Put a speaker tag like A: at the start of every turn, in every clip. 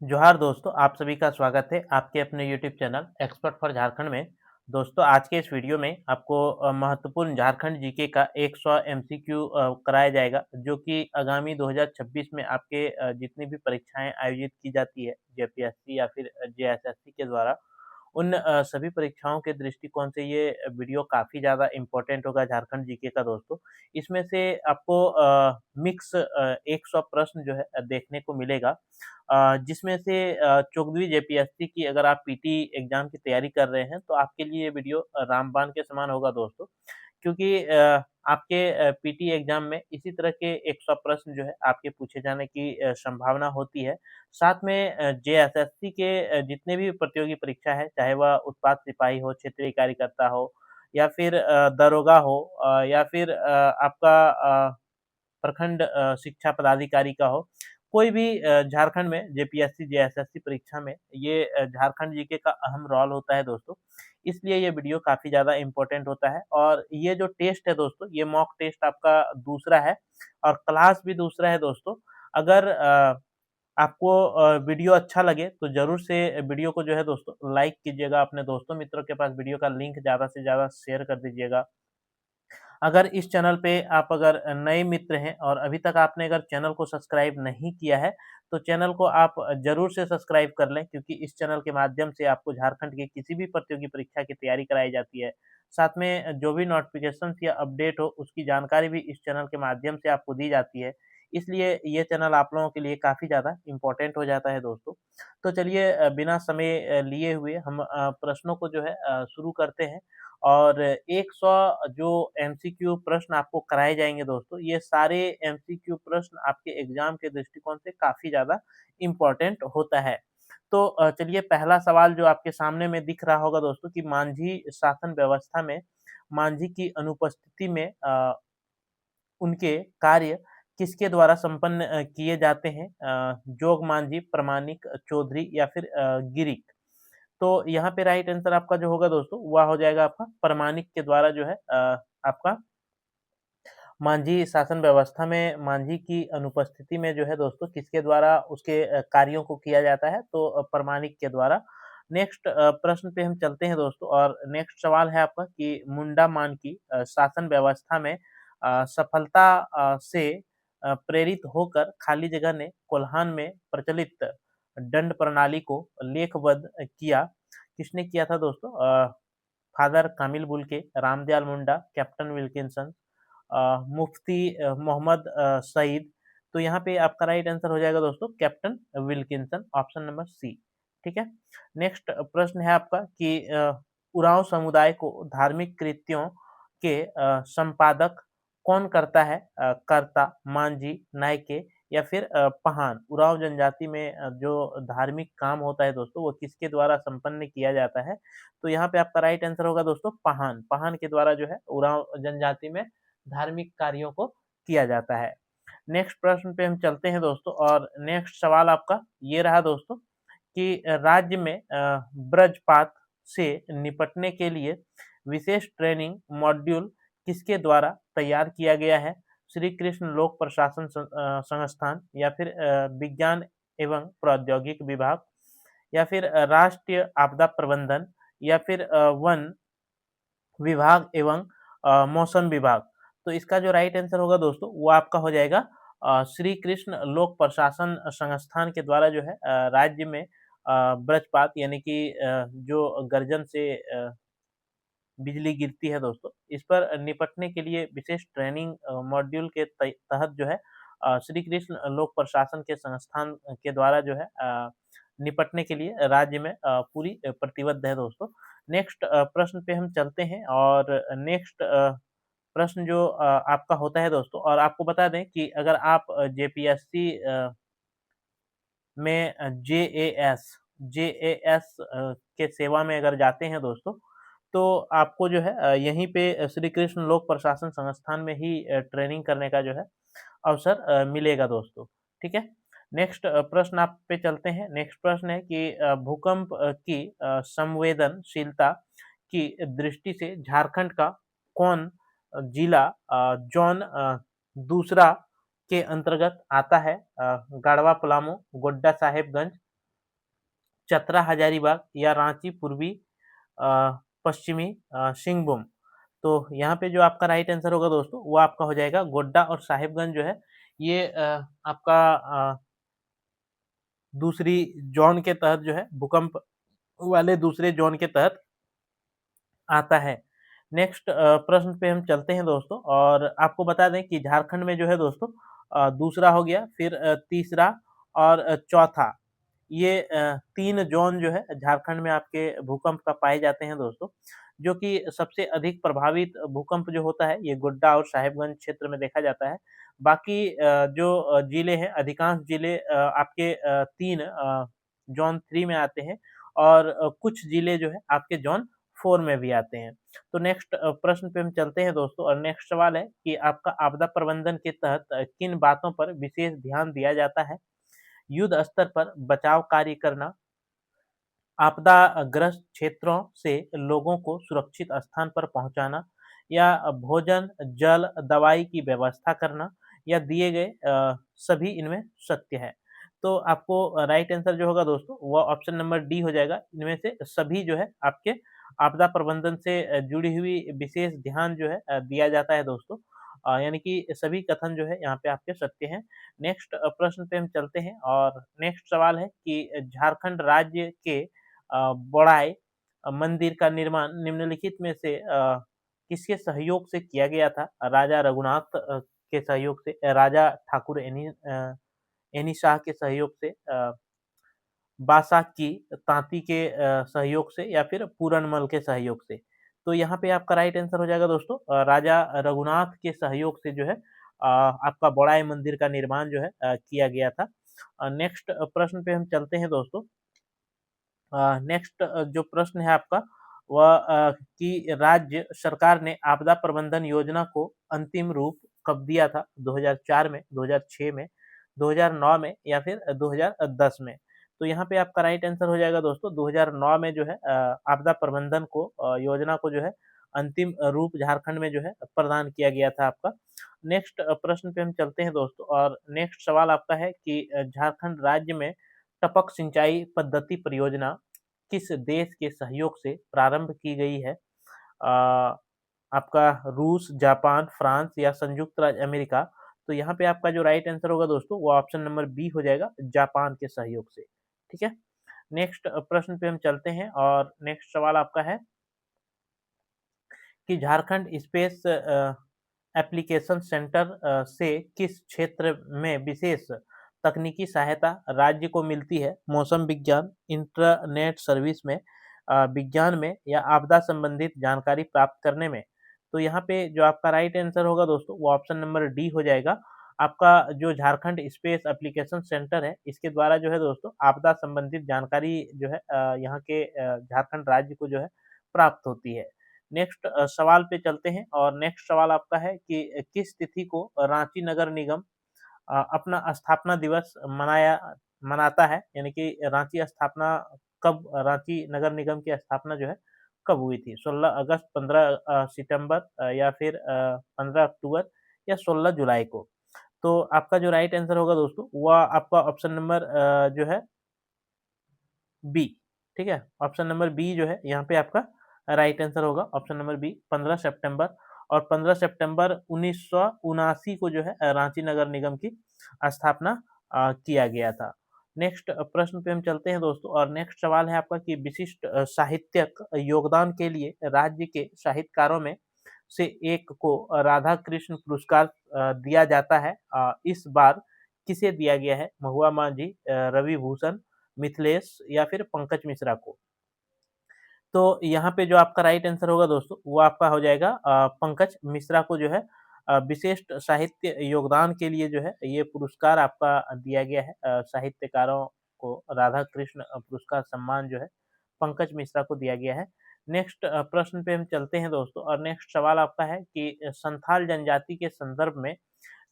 A: जोहार दोस्तों, आप सभी का स्वागत है आपके अपने YouTube channel expert for Jharkhand में। दोस्तों, आज के इस वीडियो में आपको महत्वपूर्ण झारखंड जीके का 100 एमसीक्यू कराया जाएगा, जो कि आगामी 2026 में आपके जितनी भी परीक्षाएं आयोजित की जाती है जेपीएससी या फिर जेएसएससी के द्वारा, उन सभी परीक्षाओं के दृष्टिकोण से ये वीडियो काफ़ी ज़्यादा इम्पोर्टेंट होगा झारखंड जीके का दोस्तों। इसमें से आपको मिक्स 100 प्रश्न जो है देखने को मिलेगा, जिसमें से 14वीं जेपीएससी की अगर आप पीटी एग्ज़ाम की तैयारी कर रहे हैं, तो आपके लिए ये वीडियो रामबाण के समान होगा दोस्तों। क्योंकि आपके पीटी एग्ज़ाम में इसी तरह के 100 प्रश्न जो है आपके पूछे जाने की संभावना होती है। साथ में जेएसएससी के जितने भी प्रतियोगी परीक्षा है, चाहे वह उत्पाद सिपाही हो, क्षेत्रीय कार्यकर्ता हो या फिर दरोगा हो, या फिर आपका प्रखंड शिक्षा पदाधिकारी का हो, कोई भी झारखंड में जेपीएससी, जेएसएससी परीक्षा में ये झारखंड जीके का अहम रोल होता है दोस्तों। इसलिए ये वीडियो काफ़ी ज़्यादा इम्पोर्टेंट होता है और ये जो टेस्ट है दोस्तों, ये मॉक टेस्ट आपका दूसरा है और क्लास भी दूसरा है दोस्तों। अगर आपको वीडियो अच्छा लगे तो ज़रूर से वीडियो को जो है दोस्तों लाइक कीजिएगा, अपने दोस्तों मित्रों के पास वीडियो का लिंक ज़्यादा से ज़्यादा शेयर कर दीजिएगा। अगर इस चैनल पे आप अगर नए मित्र हैं और अभी तक आपने अगर चैनल को सब्सक्राइब नहीं किया है, तो चैनल को आप ज़रूर से सब्सक्राइब कर लें, क्योंकि इस चैनल के माध्यम से आपको झारखंड की किसी भी प्रतियोगी परीक्षा की तैयारी कराई जाती है। साथ में जो भी नोटिफ़िकेशंस या अपडेट हो, उसकी जानकारी भी इस चैनल के माध्यम से आपको दी जाती है। इसलिए ये चैनल आप लोगों के लिए काफ़ी ज़्यादा इम्पोर्टेंट हो जाता है दोस्तों। तो चलिए बिना समय लिए हुए हम प्रश्नों को जो है शुरू करते हैं। और 100 जो एमसीक्यू प्रश्न आपको कराए जाएँगे दोस्तों, ये सारे एमसीक्यू प्रश्न आपके एग्ज़ाम के दृष्टिकोण से काफ़ी ज़्यादा इम्पोर्टेंट होता है। तो चलिए पहला सवाल जो आपके सामने में दिख रहा होगा दोस्तों कि मांझी शासन व्यवस्था में मांझी की अनुपस्थिति में उनके कार्य किसके द्वारा संपन्न किए जाते हैं? जोग मांझी, प्रामाणिक, चौधरी या फिर गिरिक। तो यहाँ पे राइट आंसर आपका जो होगा दोस्तों, वह हो जाएगा आपका प्रामाणिक के द्वारा जो है आपका मांझी शासन व्यवस्था में मांझी की अनुपस्थिति में जो है दोस्तों किसके द्वारा उसके कार्यों को किया जाता है, तो प्रामाणिक के द्वारा। नेक्स्ट प्रश्न पे हम चलते हैं दोस्तों और नेक्स्ट सवाल है आपका कि मुंडा मान की शासन व्यवस्था में सफलता से प्रेरित होकर खाली जगह ने कोल्हान में प्रचलित दंड प्रणाली को लेखबद्ध किया। किसने किया था दोस्तों? Father Kamil Bulcke, Ramdayal Munda, captain Wilkinson, Mufti Mohammad Sayeed. तो यहाँ पे आपका राइट आंसर हो जाएगा दोस्तों captain Wilkinson, option number C. ठीक है। नेक्स्ट प्रश्न है आपका कि उरांव समुदाय को धार्मिक कृत्यों के संपादक कौन करता है? कर्ता, मांझी, नायके या फिर पहान। उरांव जनजाति में जो धार्मिक काम होता है दोस्तों, वो किसके द्वारा संपन्न किया जाता है? तो यहाँ पे आपका राइट आंसर होगा दोस्तों पहान। पहान के द्वारा जो है उरांव जनजाति में धार्मिक कार्यों को किया जाता है। नेक्स्ट प्रश्न पे हम चलते हैं दोस्तों और नेक्स्ट सवाल आपका ये रहा दोस्तों कि राज्य में ब्रजपात से निपटने के लिए विशेष ट्रेनिंग मॉड्यूल किसके द्वारा तैयार किया गया है? श्री कृष्ण लोक प्रशासन संस्थान या फिर विज्ञान एवं प्रौद्योगिक विभाग या फिर राष्ट्रीय आपदा प्रबंधन या फिर वन विभाग एवं मौसम विभाग। तो इसका जो राइट आंसर होगा दोस्तों, वो आपका हो जाएगा श्री कृष्ण लोक प्रशासन संस्थान के द्वारा जो है राज्य में वज्रपात यानी कि जो गर्जन से बिजली गिरती है दोस्तों, इस पर निपटने के लिए विशेष ट्रेनिंग मॉड्यूल के तहत जो है श्री कृष्ण लोक प्रशासन के संस्थान के द्वारा जो है निपटने के लिए राज्य में पूरी प्रतिबद्ध है दोस्तों। नेक्स्ट प्रश्न पे हम चलते हैं और नेक्स्ट प्रश्न जो आपका होता है दोस्तों, और आपको बता दें कि अगर आप जेपीएससी में जेएएस के सेवा में अगर जाते हैं दोस्तों, तो आपको जो है यहीं पे श्री कृष्ण लोक प्रशासन संस्थान में ही ट्रेनिंग करने का जो है अवसर मिलेगा दोस्तों। ठीक है। नेक्स्ट प्रश्न आप पे चलते हैं। नेक्स्ट प्रश्न है कि भूकंप की संवेदनशीलता की दृष्टि से झारखंड का कौन जिला जोन दूसरा के अंतर्गत आता है? गढ़वा, पलामू, गोड्डा साहेबगंज, चतरा हजारीबाग या रांची पूर्वी पश्चिमी सिंहभूम। तो यहाँ पे जो आपका राइट आंसर होगा दोस्तों वो आपका हो जाएगा गोड्डा और साहिबगंज जो है ये आपका दूसरी जोन के तहत जो है भूकंप वाले दूसरे जोन के तहत आता है। नेक्स्ट प्रश्न पे हम चलते हैं दोस्तों और आपको बता दें कि झारखंड में जो है दोस्तों दूसरा हो गया, फिर तीसरा और चौथा, ये 3 ज़ोन जो है झारखंड में आपके भूकंप का पाए जाते हैं दोस्तों, जो कि सबसे अधिक प्रभावित भूकंप जो होता है ये गोड्डा और साहिबगंज क्षेत्र में देखा जाता है। बाकी जो जिले हैं अधिकांश जिले आपके 3 ज़ोन 3 में आते हैं और कुछ जिले जो है आपके ज़ोन 4 में भी आते हैं। तो नेक्स्ट प्रश्न पे हम चलते हैं दोस्तों और नेक्स्ट सवाल है कि आपका आपदा प्रबंधन के तहत किन बातों पर विशेष ध्यान दिया जाता है? युद्ध स्तर पर बचाव कार्य करना, आपदाग्रस्त क्षेत्रों से लोगों को सुरक्षित स्थान पर पहुंचाना या भोजन, जल, दवाई की व्यवस्था करना या दिए गए सभी इनमें सत्य है। तो आपको राइट आंसर जो होगा दोस्तों वो ऑप्शन नंबर डी हो जाएगा। इनमें से सभी जो है आपके आपदा प्रबंधन से जुड़ी हुई विशेष ध्यान जो है दिया जाता है दोस्तों। यानी कि सभी कथन जो है यहाँ पे आपके सत्य हैं। नेक्स्ट प्रश्न पे हम चलते हैं और नेक्स्ट सवाल है कि झारखंड राज्य के बौड़ाई मंदिर का निर्माण निम्नलिखित में से किसके सहयोग से किया गया था? राजा रघुनाथ के सहयोग से, राजा ठाकुर एनी शाह के सहयोग से, बासाकी तांती के सहयोग से या फिर पूरनमल के सहयोग से। तो यहाँ पे आपका राइट आंसर हो जाएगा दोस्तों राजा रघुनाथ के सहयोग से जो है आपका बौड़ाई मंदिर का निर्माण जो है किया गया था। नेक्स्ट प्रश्न पे हम चलते हैं दोस्तों। नेक्स्ट जो प्रश्न है आपका वह कि राज्य सरकार ने आपदा प्रबंधन योजना को अंतिम रूप कब दिया था? 2004 में, 2006 में, 2009 में या फिर 2010 में? तो यहाँ पे आपका राइट आंसर हो जाएगा दोस्तों 2009 में जो है आपदा प्रबंधन को योजना को जो है अंतिम रूप झारखंड में जो है प्रदान किया गया था आपका। नेक्स्ट प्रश्न पे हम चलते हैं दोस्तों और नेक्स्ट सवाल आपका है कि झारखंड राज्य में टपक सिंचाई पद्धति परियोजना किस देश के सहयोग से प्रारंभ की गई है? आपका रूस, जापान, फ्रांस या संयुक्त राज्य अमेरिका? तो यहाँ पे आपका जो राइट आंसर होगा दोस्तों वो ऑप्शन नंबर बी हो जाएगा, जापान के सहयोग से। ठीक है? नेक्स्ट प्रश्न पे हम चलते हैं और नेक्स्ट सवाल आपका है कि झारखंड स्पेस एप्लीकेशन सेंटर से किस क्षेत्र में विशेष तकनीकी सहायता राज्य को मिलती है? मौसम विज्ञान, इंटरनेट सर्विस में, विज्ञान में या आपदा संबंधित जानकारी प्राप्त करने में? तो यहाँ पे जो आपका राइट आंसर होगा दोस्तों वो ऑप्शन नंबर डी हो जाएगा। आपका जो झारखंड स्पेस एप्लीकेशन सेंटर है इसके द्वारा जो है दोस्तों आपदा संबंधित जानकारी जो है यहाँ के झारखंड राज्य को जो है प्राप्त होती है। नेक्स्ट सवाल पे चलते हैं और नेक्स्ट सवाल आपका है कि किस तिथि को रांची नगर निगम अपना स्थापना दिवस मनाता है? यानी कि रांची स्थापना कब, रांची नगर निगम की स्थापना जो है कब हुई थी? 16 अगस्त, 15 सितंबर या फिर 15 अक्टूबर या 16 जुलाई को? तो आपका जो राइट आंसर होगा दोस्तों वह आपका ऑप्शन नंबर जो है बी। ठीक है? ऑप्शन नंबर बी जो है यहाँ पे आपका राइट आंसर होगा ऑप्शन नंबर बी 15 सितंबर और 15 सितंबर 1979 को जो है रांची नगर निगम की स्थापना किया गया था। नेक्स्ट प्रश्न पे हम चलते हैं दोस्तों और नेक्स्ट सवाल है आपका कि विशिष्ट साहित्यक योगदान के लिए राज्य के साहित्यकारों में से एक को राधा कृष्ण पुरस्कार दिया जाता है। इस बार किसे दिया गया है? महुआ मांझी, रवि भूषण, मिथिलेश या फिर पंकज मिश्रा को? तो यहाँ पे जो आपका राइट आंसर होगा दोस्तों वो आपका हो जाएगा पंकज मिश्रा को जो है विशिष्ट साहित्य योगदान के लिए जो है ये पुरस्कार आपका दिया गया है। साहित्यकारों को राधा कृष्ण पुरस्कार सम्मान जो है पंकज मिश्रा को दिया गया है। नेक्स्ट प्रश्न पे हम चलते हैं दोस्तों और नेक्स्ट सवाल आपका है कि संथाल जनजाति के संदर्भ में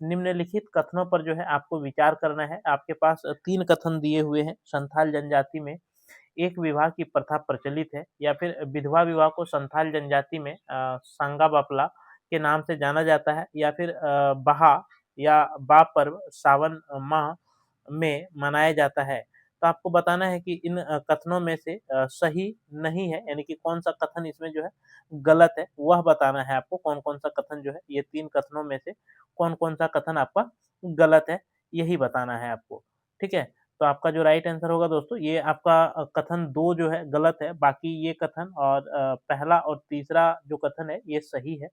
A: निम्नलिखित कथनों पर जो है आपको विचार करना है। आपके पास 3 कथन दिए हुए हैं। संथाल जनजाति में एक विवाह की प्रथा प्रचलित है या फिर विधवा विवाह को संथाल जनजाति में सांगा बापला के नाम से जाना जाता है या फिर बहा या बा पर्व सावन माह में मनाया जाता है तो आपको बताना है कि इन कथनों में से सही नहीं है, यानी कि कौन-सा कथन इसमें जो है गलत है, वह बताना है आपको कौन-कौन सा कथन जो है, ये 3 कथनों में से कौन-कौन सा कथन आपका गलत है, यही बताना है आपको, ठीक है? तो आपका जो राइट आंसर होगा दोस्तों, ये आपका कथन 2 जो है गलत है, बाकी ये कथन और पहला और तीसरा जो कथन है, ये सही है।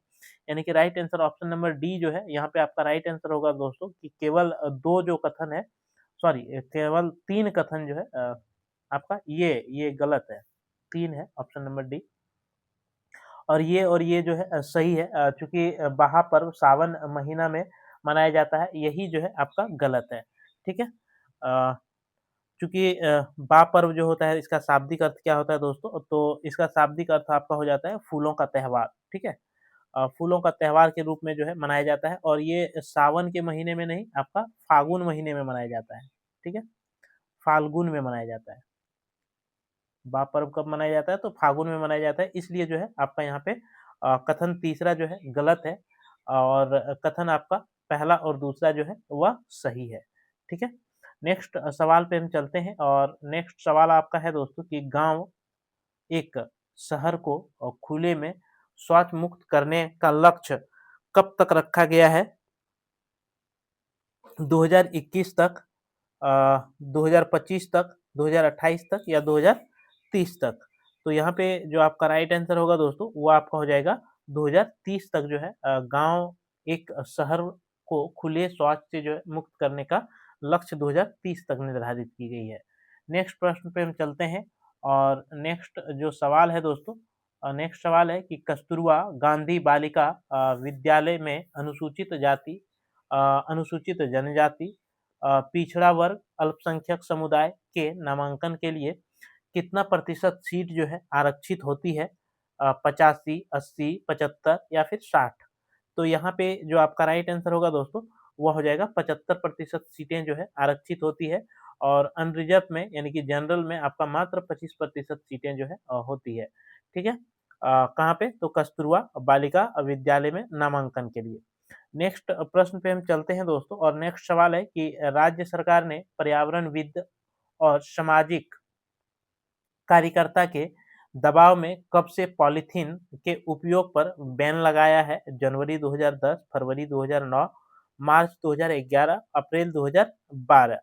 A: यानी कि right answer option number D जो है, यहाँ पे आपका राइट आंसर होगा दोस्तों कि केवल 2 जो कथन है, सॉरी केवल 3 कथन जो है आपका ये गलत है। 3 है ऑप्शन नंबर डी। और ये जो है सही है, चूँकि बहा पर्व सावन महीना में मनाया जाता है, यही जो है आपका गलत है, ठीक है? चूँकि बा पर्व जो होता है, इसका शाब्दिक अर्थ क्या होता है दोस्तों? तो इसका शाब्दिक अर्थ आपका हो जाता है फूलों का त्योहार, ठीक है? फूलों का त्योहार के रूप में जो है मनाया जाता है, और ये सावन के महीने में नहीं, आपका फाल्गुन महीने में मनाया जाता है, ठीक है? फाल्गुन में मनाया जाता है। बा पर्व कब मनाया जाता है? तो फाल्गुन में मनाया जाता है, इसलिए जो है आपका यहाँ पे कथन तीसरा जो है गलत है, और कथन आपका पहला और दूसरा जो है वह सही है, ठीक है? नेक्स्ट सवाल पे हम चलते हैं, और नेक्स्ट सवाल आपका है दोस्तों कि गाँव एक शहर को खुले में शौच मुक्त करने का लक्ष्य कब तक रखा गया है? 2021 तक, 2025 तक, 2028 तक, या 2030 तक? तो यहाँ पे जो आपका राइट आंसर होगा दोस्तों, वो आपका हो जाएगा 2030 तक जो है गाँव एक शहर को खुले शौच से जो है मुक्त करने का लक्ष्य 2030 तक निर्धारित की गई है। नेक्स्ट प्रश्न पे हम चलते हैं, और नेक्स्ट जो सवाल है दोस्तों, नेक्स्ट सवाल है कि कस्तूरबा गांधी बालिका विद्यालय में अनुसूचित जाति, अनुसूचित जनजाति, पिछड़ा वर्ग, अल्पसंख्यक समुदाय के नामांकन के लिए कितना प्रतिशत सीट जो है आरक्षित होती है? 85, 80, 75 या फिर 60? तो यहाँ पे जो आपका राइट आंसर होगा दोस्तों, वो हो जाएगा 75% सीटें जो है आरक्षित होती है, और अनरिजर्व में यानी कि जनरल में आपका मात्र 25% सीटें जो है होती है, ठीक है? कहाँ पे? तो कस्तूरबा बालिका विद्यालय में नामांकन के लिए। नेक्स्ट प्रश्न पे हम चलते हैं दोस्तों, और नेक्स्ट सवाल है कि राज्य सरकार ने पर्यावरणविद और सामाजिक कार्यकर्ता के दबाव में कब से पॉलीथीन के उपयोग पर बैन लगाया है? जनवरी 2010, फरवरी 2009, मार्च 2011, अप्रैल 2012?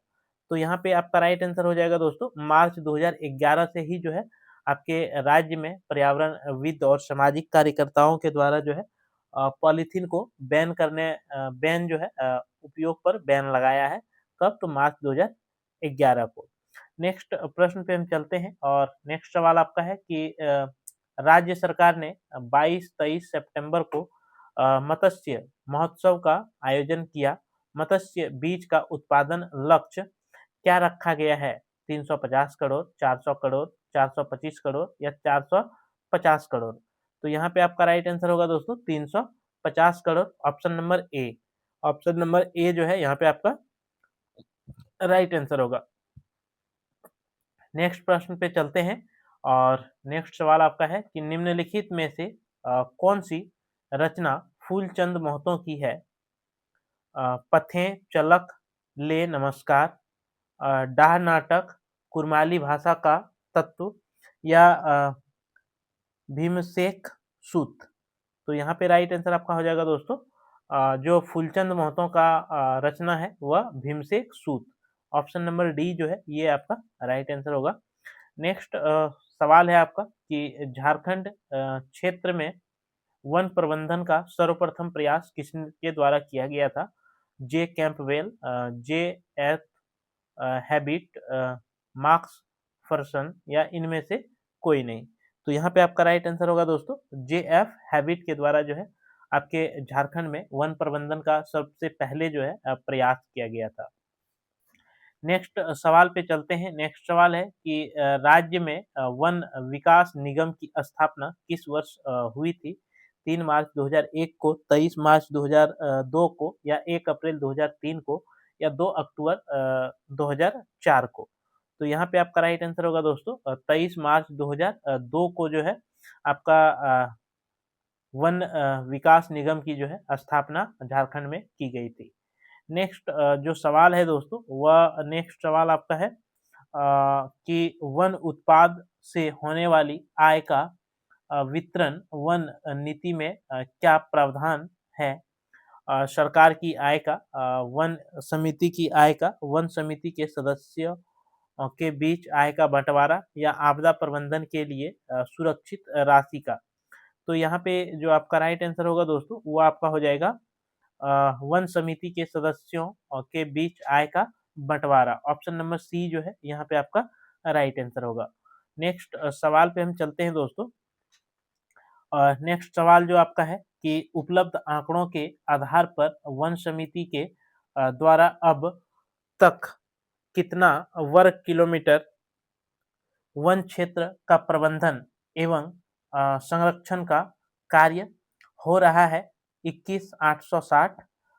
A: तो यहाँ पे आपका राइट आंसर हो जाएगा दोस्तों, मार्च 2011 से ही जो है आपके राज्य में पर्यावरणविद और सामाजिक कार्यकर्ताओं के द्वारा जो है पॉलीथीन को बैन जो है उपयोग पर बैन लगाया है। कब? तो मार्च 2011 को। नेक्स्ट प्रश्न पे हम चलते हैं, और नेक्स्ट सवाल आपका है कि राज्य सरकार ने 22-23 सितंबर को मत्स्य महोत्सव का आयोजन किया। मत्स्य बीज का उत्पादन लक्ष्य क्या रखा गया है? 350 करोड़, 400 करोड़, 425 करोड़, या 450 करोड़? तो यहाँ पे आपका राइट आंसर होगा दोस्तों 350 crore, option number A. Option number A जो है यहाँ पे आपका राइट आंसर होगा। नेक्स्ट प्रश्न पे चलते हैं, और नेक्स्ट सवाल आपका है कि निम्नलिखित में से कौन सी रचना फूलचंद महतो की है? पथें चलक ले नमस्कार, डाह नाटक, कुरमाली भाषा का तत्व, या भीमसेक सूत? तो यहाँ पे राइट आंसर आपका हो जाएगा दोस्तों, जो फूलचंद महतो का रचना है वह भीमसेक सूत। ऑप्शन नंबर डी जो है ये आपका राइट आंसर होगा। नेक्स्ट सवाल है आपका कि झारखंड क्षेत्र में वन प्रबंधन का सर्वप्रथम प्रयास किसके द्वारा किया गया था? J Campbell, J F Habit, Marks Ferson, या इनमें से कोई नहीं? तो यहाँ पे आपका राइट आंसर होगा दोस्तों, जे एफ हैबिट के द्वारा जो है आपके झारखंड में वन प्रबंधन का सबसे पहले जो है प्रयास किया गया था। नेक्स्ट सवाल पे चलते हैं। नेक्स्ट सवाल है कि राज्य में वन विकास निगम की स्थापना किस वर्ष हुई थी? 3 मार्च 2001 को, 23 मार्च 2002 को, या 1 अप्रैल 2003 को, या 2 अक्टूबर 2004 को? तो यहाँ पे आपका राइट आंसर होगा दोस्तों 23 मार्च 2002 को जो है आपका वन विकास निगम की जो है स्थापना झारखंड में की गई थी। नेक्स्ट जो सवाल है दोस्तों, वह नेक्स्ट सवाल आपका है कि वन उत्पाद से होने वाली आय का वितरण वन नीति में क्या प्रावधान है? सरकार की आय का, वन समिति की आय का, वन समिति के सदस्यों के बीच आय का बंटवारा या आपदा प्रबंधन के लिए सुरक्षित राशि का। तो यहाँ पे जो आपका राइट आंसर होगा दोस्तों वो आपका हो जाएगा वन समिति के सदस्यों के बीच आय का बंटवारा। ऑप्शन नंबर सी जो है यहाँ पे आपका राइट आंसर होगा। नेक्स्ट सवाल पे हम चलते हैं दोस्तों। नेक्स्ट सवाल जो आपका है कि उपलब्ध आंकड़ों के आधार पर वन समिति के द्वारा अब तक कितना वर्ग किलोमीटर वन क्षेत्र का प्रबंधन एवं संरक्षण का कार्य हो रहा है? 21,860,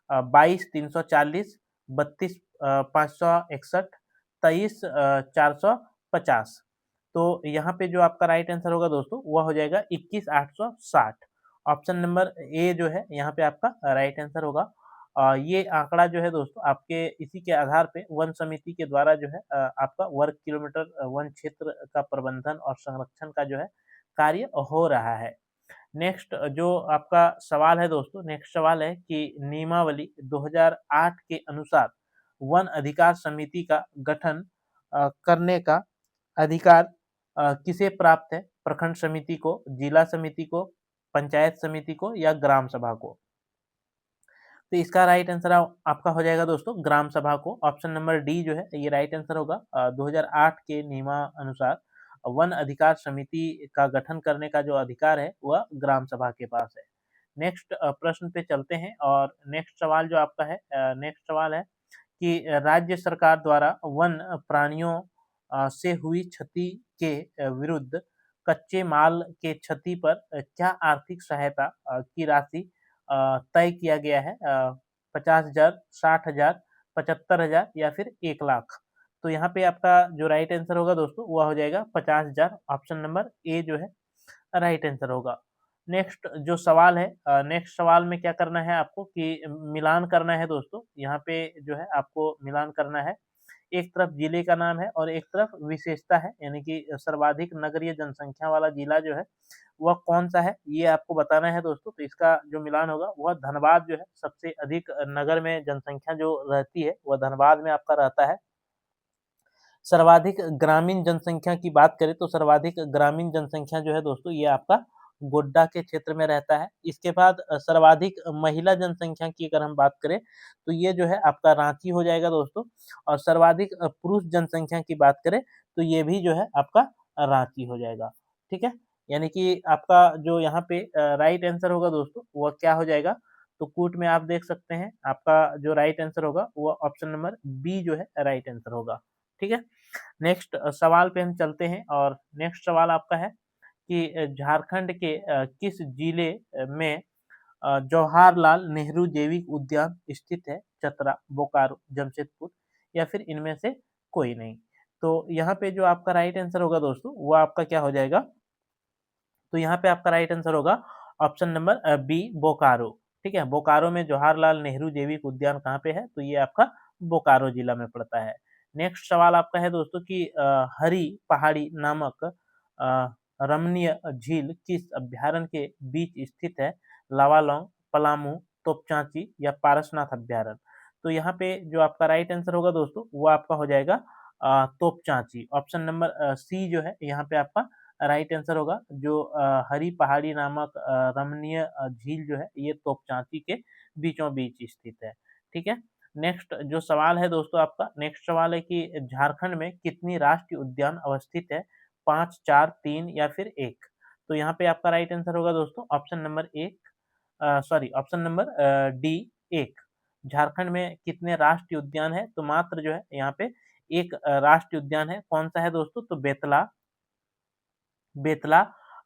A: 22,340, 32,561, 23,450। तो यहाँ पे जो आपका राइट आंसर होगा दोस्तों वह हो जाएगा 21,860। ऑप्शन नंबर ए जो है यहाँ पे आपका राइट आंसर होगा। ये आंकड़ा जो है दोस्तों आपके इसी के आधार पे वन समिति के द्वारा जो है आपका वर्ग किलोमीटर वन क्षेत्र का प्रबंधन और संरक्षण का जो है कार्य हो रहा है। नेक्स्ट जो आपका सवाल है दोस्तों, नेक्स्ट सवाल है कि नियमावली 2008 के अनुसार वन अधिकार समिति का गठन करने का अधिकार किसे प्राप्त है? प्रखंड समिति को, जिला समिति को, पंचायत समिति को या ग्राम सभा को? तो इसका राइट आंसर आपका हो जाएगा दोस्तों ग्राम सभा को। ऑप्शन नंबर डी जो है ये राइट आंसर होगा। 2008 के नियमानुसार वन अधिकार समिति का गठन करने का जो अधिकार है वह ग्राम सभा के पास है। नेक्स्ट प्रश्न पे चलते हैं और नेक्स्ट सवाल जो आपका है, नेक्स्ट सवाल है कि राज्य सरकार द्वारा वन प्राणियों से हुई क्षति के विरुद्ध कच्चे माल के क्षति पर क्या आर्थिक सहायता की राशि तय किया गया है? 50,000, 60,000, 75,000 या फिर 1,00,000। तो यहाँ पे आपका जो राइट आंसर होगा दोस्तों वह हो जाएगा 50,000। ऑप्शन नंबर ए जो है राइट आंसर होगा। नेक्स्ट जो सवाल है, नेक्स्ट सवाल में क्या करना है आपको कि मिलान करना है दोस्तों। यहाँ पे जो है आपको मिलान करना है। एक तरफ जिले का नाम है और एक तरफ विशेषता है, यानी कि सर्वाधिक नगरीय जनसंख्या वाला जिला जो है वह कौन-सा है, ये आपको बताना है दोस्तों। तो इसका जो मिलान होगा वह धनबाद जो है, सबसे अधिक नगर में जनसंख्या जो रहती है वह धनबाद में आपका रहता है। सर्वाधिक ग्रामीण जनसंख्या की बात करें तो सर्वाधिक ग्रामीण जनसंख्या जो है दोस्तों ये आपका गोड्डा के क्षेत्र में रहता है। इसके बाद सर्वाधिक महिला जनसंख्या की अगर हम बात करें तो ये जो है आपका रांची हो जाएगा दोस्तों। और सर्वाधिक पुरुष जनसंख्या की बात करें तो ये भी जो है आपका रांची हो जाएगा। ठीक है, यानी कि आपका जो यहाँ पे राइट आंसर होगा दोस्तों वह क्या हो जाएगा? तो कूट में आप देख सकते हैं आपका जो राइट आंसर होगा वह ऑप्शन नंबर बी जो है राइट आंसर होगा। ठीक है, नेक्स्ट सवाल पे हम चलते हैं और नेक्स्ट सवाल आपका है कि झारखंड के किस जिले में जवाहरलाल नेहरू जैविक उद्यान स्थित है? चतरा, बोकारो, जमशेदपुर या फिर इनमें से कोई नहीं। तो यहाँ पे जो आपका राइट आंसर होगा दोस्तों वो आपका क्या हो जाएगा? तो यहाँ पे आपका राइट आंसर होगा ऑप्शन नंबर बी, बोकारो। ठीक है, बोकारो में जवाहरलाल नेहरू जैविक उद्यान कहाँ पे है? तो ये आपका बोकारो जिला में पड़ता है। नेक्स्ट सवाल आपका है दोस्तों कि हरी पहाड़ी नामक रमणीय झील किस अभ्यारण्य के बीच स्थित है? लावालौंग, पलामू, तोपचांची या पारसनाथ अभ्यारण्य। तो यहाँ पे जो आपका राइट आंसर होगा दोस्तों वो आपका हो जाएगा तोपचांची। ऑप्शन नंबर सी जो है यहाँ पे आपका राइट आंसर होगा। जो हरी पहाड़ी नामक रमणीय झील जो है ये तोपचांची के बीचों बीच स्थित है। ठीक है, नेक्स्ट जो सवाल है दोस्तों आपका, नेक्स्ट सवाल है कि झारखंड में कितनी राष्ट्रीय उद्यान अवस्थित है? 5, 4, 3 या फिर 1। तो यहाँ पे आपका राइट आंसर होगा दोस्तों option number option number D, 1। Jharkhand में कितने राष्ट्रीय उद्यान है? तो मात्र जो है यहाँ पे एक राष्ट्रीय उद्यान है। कौन सा है दोस्तों? तो बेतला बेतला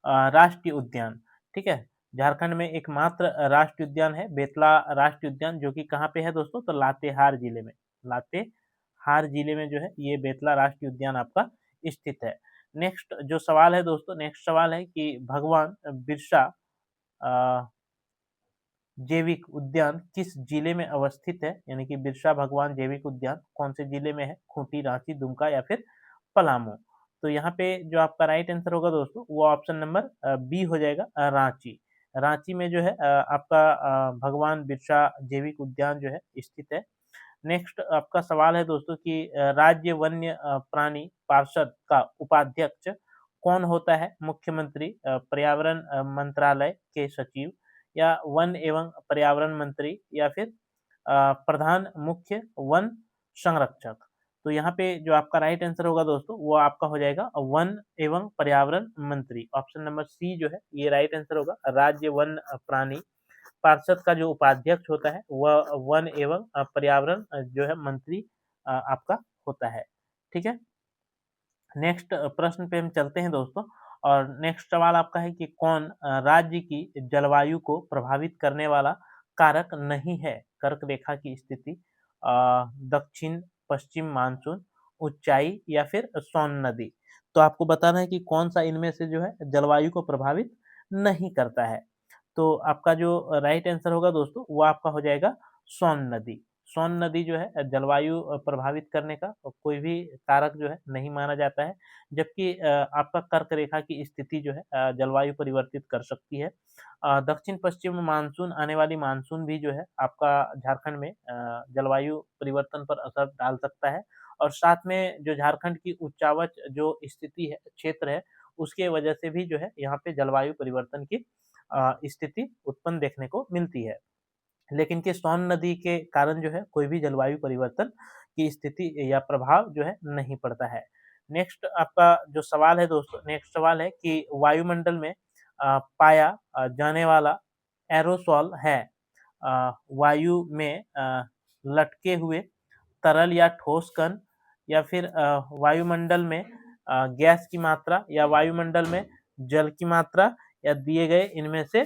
A: राष्ट्रीय उद्यान। ठीक है, झारखंड में एकमात्र राष्ट्रीय उद्यान है बेतला राष्ट्रीय उद्यान, जो कि कहाँ पे है दोस्तों? तो लातेहार जिले में। लातेहार जिले में जो है ये बेतला राष्ट्रीय उद्यान आपका स्थित है। नेक्स्ट जो सवाल है दोस्तों, नेक्स्ट सवाल है कि भगवान बिरसा अ, जैविक उद्यान किस जिले में अवस्थित है? यानी कि बिरसा भगवान जैविक उद्यान कौन से जिले में है? खूंटी, रांची, दुमका या फिर पलामू। तो यहाँ पे जो आपका राइट आंसर होगा दोस्तों वो ऑप्शन नंबर बी हो जाएगा, रांची। रांची में जो है आपका भगवान बिरसा जैविक उद्यान जो है स्थित है। नेक्स्ट आपका सवाल है दोस्तों कि राज्य वन्य प्राणी पार्षद का उपाध्यक्ष कौन होता है? मुख्यमंत्री, पर्यावरण मंत्रालय के सचिव, या वन एवं पर्यावरण मंत्री, या फिर प्रधान मुख्य वन संरक्षक। तो यहाँ पे जो आपका राइट आंसर होगा दोस्तों वो आपका हो जाएगा वन एवं पर्यावरण मंत्री। ऑप्शन नंबर सी जो है ये राइट आंसर होगा। राज्य वन प्राणी पार्षद का जो उपाध्यक्ष होता है वह वन एवं पर्यावरण जो है मंत्री आपका होता है। ठीक है, नेक्स्ट प्रश्न पे हम चलते हैं दोस्तों। और नेक्स्ट सवाल आपका है कि कौन राज्य की जलवायु को प्रभावित करने वाला कारक नहीं है? कर्क रेखा की स्थिति, दक्षिण पश्चिम मानसून, ऊंचाई, या फिर सोन नदी। तो आपको बताना है कि कौन सा इनमें से जो है जलवायु को प्रभावित नहीं करता है। तो आपका जो राइट आंसर होगा दोस्तों वो आपका हो जाएगा सोन नदी। सोन नदी जो है जलवायु प्रभावित करने का कोई भी कारक जो है नहीं माना जाता है, जबकि आपका कर्क रेखा की स्थिति जो है जलवायु परिवर्तित कर सकती है। दक्षिण पश्चिम मानसून, आने वाली मानसून भी जो है आपका झारखंड में जलवायु परिवर्तन पर असर डाल सकता है। और साथ में जो झारखंड की उच्चावच जो स्थिति है, क्षेत्र है, उसके वजह से भी जो है यहाँ पे जलवायु परिवर्तन की स्थिति उत्पन्न देखने को मिलती है। लेकिन कि सोन नदी के कारण जो है कोई भी जलवायु परिवर्तन की स्थिति या प्रभाव जो है नहीं पड़ता है। नेक्स्ट आपका जो सवाल है दोस्तों, नेक्स्ट सवाल है कि वायुमंडल में पाया जाने वाला एरोसॉल है वायु में लटके हुए तरल या ठोस कण, या फिर वायुमंडल में गैस की मात्रा, या वायुमंडल में जल की मात्रा, या दिए गए इनमें से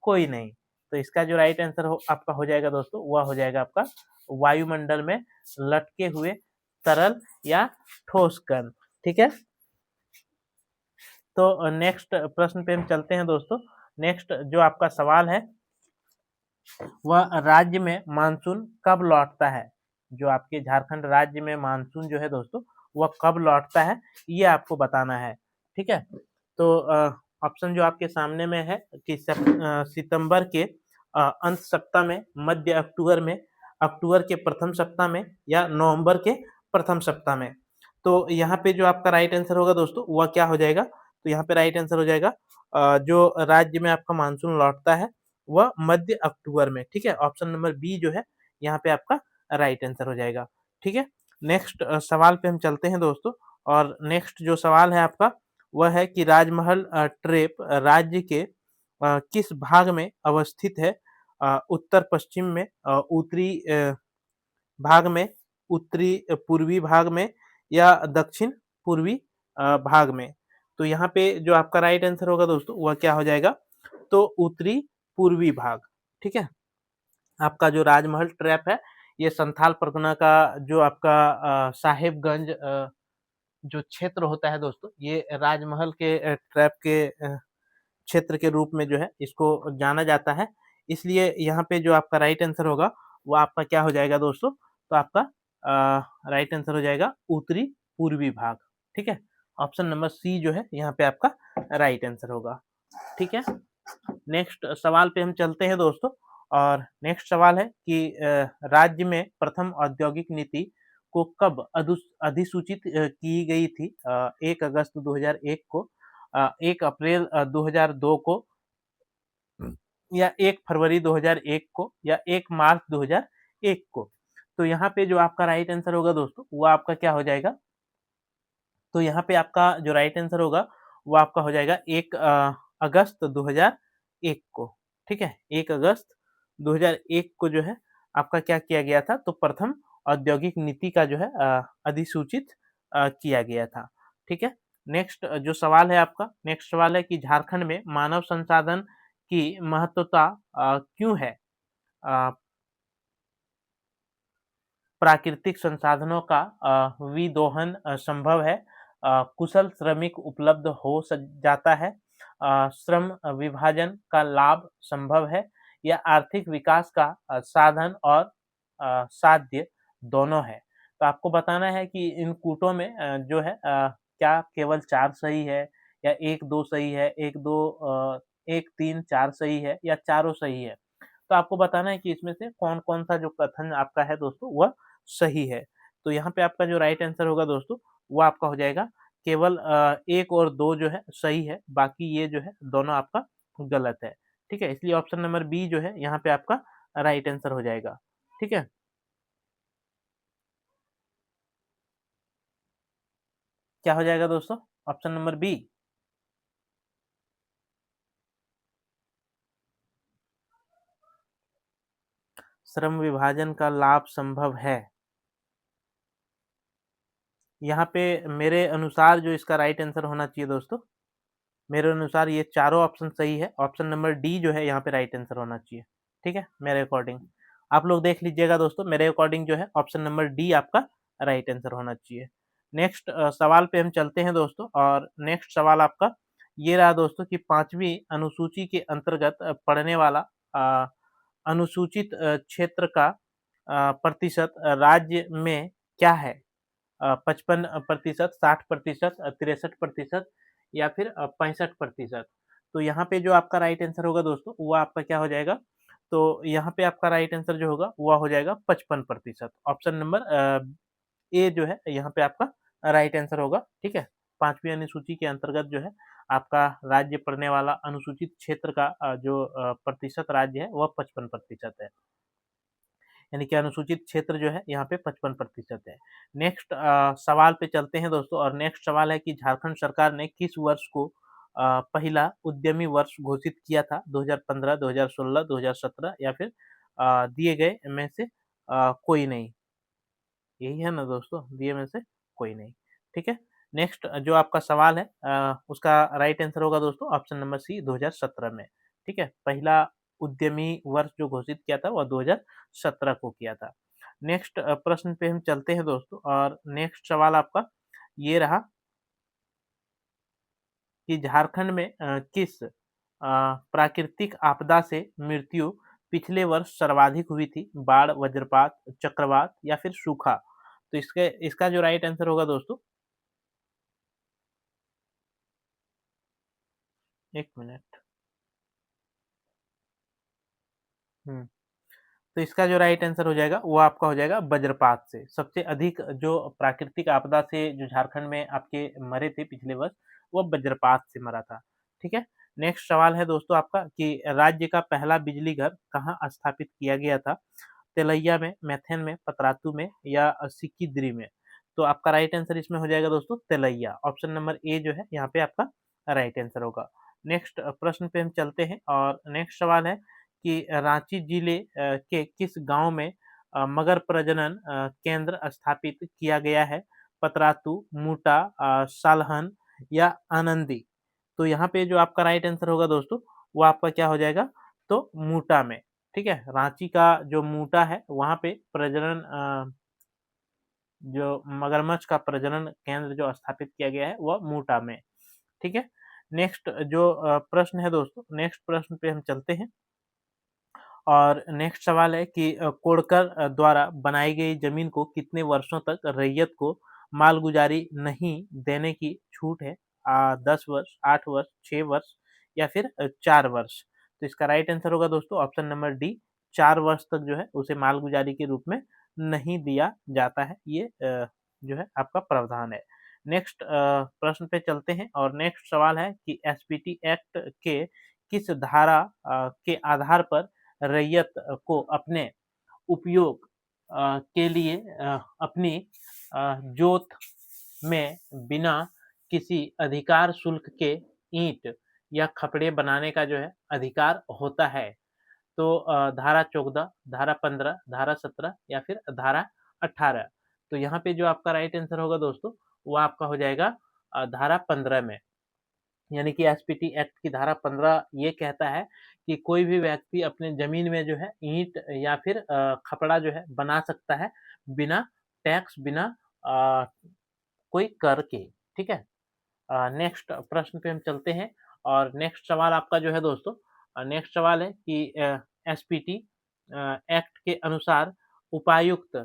A: कोई नहीं। तो इसका जो राइट आंसर आपका हो जाएगा दोस्तों वह हो जाएगा आपका वायुमंडल में लटके हुए तरल या ठोस कण। ठीक है, तो नेक्स्ट प्रश्न पे हम चलते हैं दोस्तों। नेक्स्ट जो आपका सवाल है वह राज्य में मानसून कब लौटता है? जो आपके झारखंड राज्य में मानसून जो है दोस्तों वह कब लौटता है ये आपको बताना है। ठीक है, तो ऑप्शन जो आपके सामने में है कि सितंबर के अंत सप्ताह में, मध्य अक्टूबर में, अक्टूबर के प्रथम सप्ताह में, या नवंबर के प्रथम सप्ताह में। तो यहाँ पे जो आपका राइट आंसर होगा दोस्तों वह क्या हो जाएगा? तो यहाँ पे राइट आंसर हो जाएगा जो राज्य में आपका मानसून लौटता है वह मध्य अक्टूबर में। ठीक है, ऑप्शन नंबर बी जो है यहाँ पे आपका राइट आंसर हो जाएगा। ठीक है, नेक्स्ट सवाल पे हम चलते हैं दोस्तों। और नेक्स्ट जो सवाल है आपका वह है कि राजमहल ट्रेप राज्य के किस भाग में अवस्थित है? उत्तर पश्चिम में, उत्तरी भाग में, उत्तरी पूर्वी भाग में, या दक्षिण पूर्वी भाग में। तो यहाँ पे जो आपका राइट आंसर होगा दोस्तों वह क्या हो जाएगा? तो उत्तरी पूर्वी भाग। ठीक है, आपका जो राजमहल ट्रैप है ये संथाल परगना का जो आपका साहिबगंज जो क्षेत्र होता है दोस्तों, ये राजमहल के ट्रैप के क्षेत्र के रूप में जो है इसको जाना जाता है। इसलिए यहाँ पे जो आपका राइट आंसर होगा वो आपका क्या हो जाएगा दोस्तों? तो आपका राइट आंसर हो जाएगा उत्तरी पूर्वी भाग। ठीक है, ऑप्शन नंबर सी जो है यहाँ पे आपका राइट आंसर होगा। ठीक है, नेक्स्ट सवाल पे हम चलते हैं दोस्तों। और नेक्स्ट सवाल है कि राज्य में प्रथम औद्योगिक नीति को कब अधिसूचित की गई थी? 1 अगस्त 2001 को, 1 अप्रैल 2002 को, या 1 फरवरी 2001 को, या 1 मार्च 2001 को। तो यहाँ पे जो आपका राइट आंसर होगा दोस्तों वो आपका क्या हो जाएगा? तो यहाँ पे आपका जो राइट आंसर होगा वो आपका हो जाएगा 1 अगस्त 2001 को। ठीक है, 1 अगस्त 2001 को जो है आपका क्या किया गया था? तो प्रथम औद्योगिक नीति का जो है अधिसूचित किया गया था। ठीक है, नेक्स्ट जो सवाल है आपका, नेक्स्ट सवाल है कि झारखंड में मानव संसाधन की महत्वता क्यों है? प्राकृतिक संसाधनों का विदोहन संभव है, कुशल श्रमिक उपलब्ध हो जाता है, श्रम विभाजन का लाभ संभव है, या आर्थिक विकास का साधन और साध्य दोनों है। तो आपको बताना है कि इन कूटों में जो है क्या केवल 4 सही है या 1-2 सही है, 1, 3, 4 सही है या चारों सही है। तो आपको बताना है कि इसमें से कौन-कौन सा जो कथन आपका है दोस्तों वह सही है। तो यहाँ पे आपका जो राइट आंसर होगा दोस्तों, वो आपका हो जाएगा केवल 1 और 2 जो है सही है, बाकी ये जो है दोनों आपका गलत है। ठीक है? इसलिए ऑप्शन नंबर बी जो है यहाँ पे आपका राइट आंसर हो जाएगा। ठीक है? क्या हो जाएगा दोस्तों? Option number B. श्रम विभाजन का लाभ संभव है। यहाँ पे मेरे अनुसार जो इसका राइट आंसर होना चाहिए दोस्तों, मेरे अनुसार ये चारों ऑप्शन सही है। ऑप्शन नंबर डी जो है यहाँ पे राइट आंसर होना चाहिए। ठीक है? मेरे अकॉर्डिंग। आप लोग देख लीजिएगा दोस्तों, मेरे अकॉर्डिंग जो है ऑप्शन नंबर डी आपका राइट आंसर होना चाहिए। नेक्स्ट सवाल पे हम चलते हैं दोस्तों, और नेक्स्ट सवाल आपका ये रहा दोस्तों कि 5वीं अनुसूची के अंतर्गत पड़ने वाला अ, अनुसूचित क्षेत्र का प्रतिशत राज्य में क्या है? 55%, 60%, 63% या फिर 65%। तो यहाँ पे जो आपका राइट आंसर होगा दोस्तों, वो आपका क्या हो जाएगा? तो यहाँ पे आपका राइट आंसर जो होगा, वो हो जाएगा 55%। ऑप्शन नंबर ए जो है यहाँ पे आपका राइट आंसर होगा। ठीक है? 5वीं अनुसूची के अंतर्गत जो है आपका राज्य पड़ने वाला अनुसूचित क्षेत्र का जो प्रतिशत राज्य है, वह 55% है। यानी कि अनुसूचित क्षेत्र जो है यहाँ पे 55% है। नेक्स्ट सवाल पे चलते हैं दोस्तों, और नेक्स्ट सवाल है कि झारखंड सरकार ने किस वर्ष को पहला उद्यमी वर्ष घोषित किया था? 2015, 2016, 2017 या फिर दिए गए में से कोई नहीं। यही है ना दोस्तों, दिए में से कोई नहीं। ठीक है? नेक्स्ट जो आपका सवाल है उसका राइट आंसर होगा दोस्तों ऑप्शन नंबर सी 2017 में। ठीक है? पहला उद्यमी वर्ष जो घोषित किया था वह 2017 को किया था। नेक्स्ट प्रश्न पे हम चलते हैं दोस्तों, और नेक्स्ट सवाल आपका ये रहा कि झारखंड में किस प्राकृतिक आपदा से मृत्यु पिछले वर्ष सर्वाधिक हुई थी? बाढ़, वज्रपात, चक्रवात या फिर सूखा? तो इसके इसका जो राइट आंसर होगा दोस्तों, 1 मिनट। हुँ। तो इसका जो राइट आंसर हो जाएगा, वो आपका हो जाएगा वज्रपात से। सबसे अधिक जो प्राकृतिक आपदा से जो झारखंड में आपके मरे थे पिछले वर्ष, वो वज्रपात से मरा था। ठीक है? नेक्स्ट सवाल है दोस्तों आपका कि राज्य का पहला बिजली घर कहाँ स्थापित किया गया था? तेलैया में, मैथन में, पतरातू में या सिक्कीदरी में? तो आपका राइट आंसर इसमें हो जाएगा दोस्तों तेलैया। ऑप्शन नंबर ए जो है यहाँ पे आपका राइट आंसर होगा। नेक्स्ट प्रश्न पे हम चलते हैं, और नेक्स्ट सवाल है कि रांची जिले के किस गाँव में मगर प्रजनन केंद्र स्थापित किया गया है? पतरातू, मूटा, सालहन या आनंदी? तो यहाँ पे जो आपका राइट आंसर होगा दोस्तों, वो आपका क्या हो जाएगा? तो मूटा में। ठीक है? रांची का जो मूटा है, वहाँ पे प्रजनन जो मगरमच्छ का प्रजनन केंद्र जो स्थापित किया गया है, वह मूटा में। ठीक है? नेक्स्ट जो प्रश्न है दोस्तों, नेक्स्ट प्रश्न पे हम चलते हैं, और नेक्स्ट सवाल है कि कोडकर द्वारा बनाई गई जमीन को कितने वर्षों तक रैयत को मालगुजारी नहीं देने की छूट है? 10 वर्ष, 8 वर्ष, 6 वर्ष या फिर 4 वर्ष? तो इसका राइट आंसर होगा दोस्तों ऑप्शन नंबर डी, 4 वर्ष तक जो है उसे मालगुजारी के रूप में नहीं दिया जाता है। ये जो है आपका प्रावधान है। नेक्स्ट प्रश्न पे चलते हैं, और नेक्स्ट सवाल है कि एसपीटी एक्ट के किस धारा के आधार पर रैयत को अपने उपयोग के लिए अपनी जोत में बिना किसी अधिकार शुल्क के ईंट या खपड़े बनाने का जो है अधिकार होता है? तो धारा 14, धारा 15, धारा 17 या फिर धारा 18? तो यहाँ पे जो आपका राइट आंसर होगा दोस्तों, वो आपका हो जाएगा धारा 15 में। यानी कि एसपीटी एक्ट की धारा 15 ये कहता है कि कोई भी व्यक्ति अपने ज़मीन में जो है ईंट या फिर खपड़ा जो है बना सकता है, बिना टैक्स, बिना अ, कोई कर के। ठीक है? नेक्स्ट प्रश्न पे हम चलते हैं, और नेक्स्ट सवाल आपका जो है दोस्तों, नेक्स्ट सवाल है कि एसपीटी एक्ट के अनुसार उपायुक्त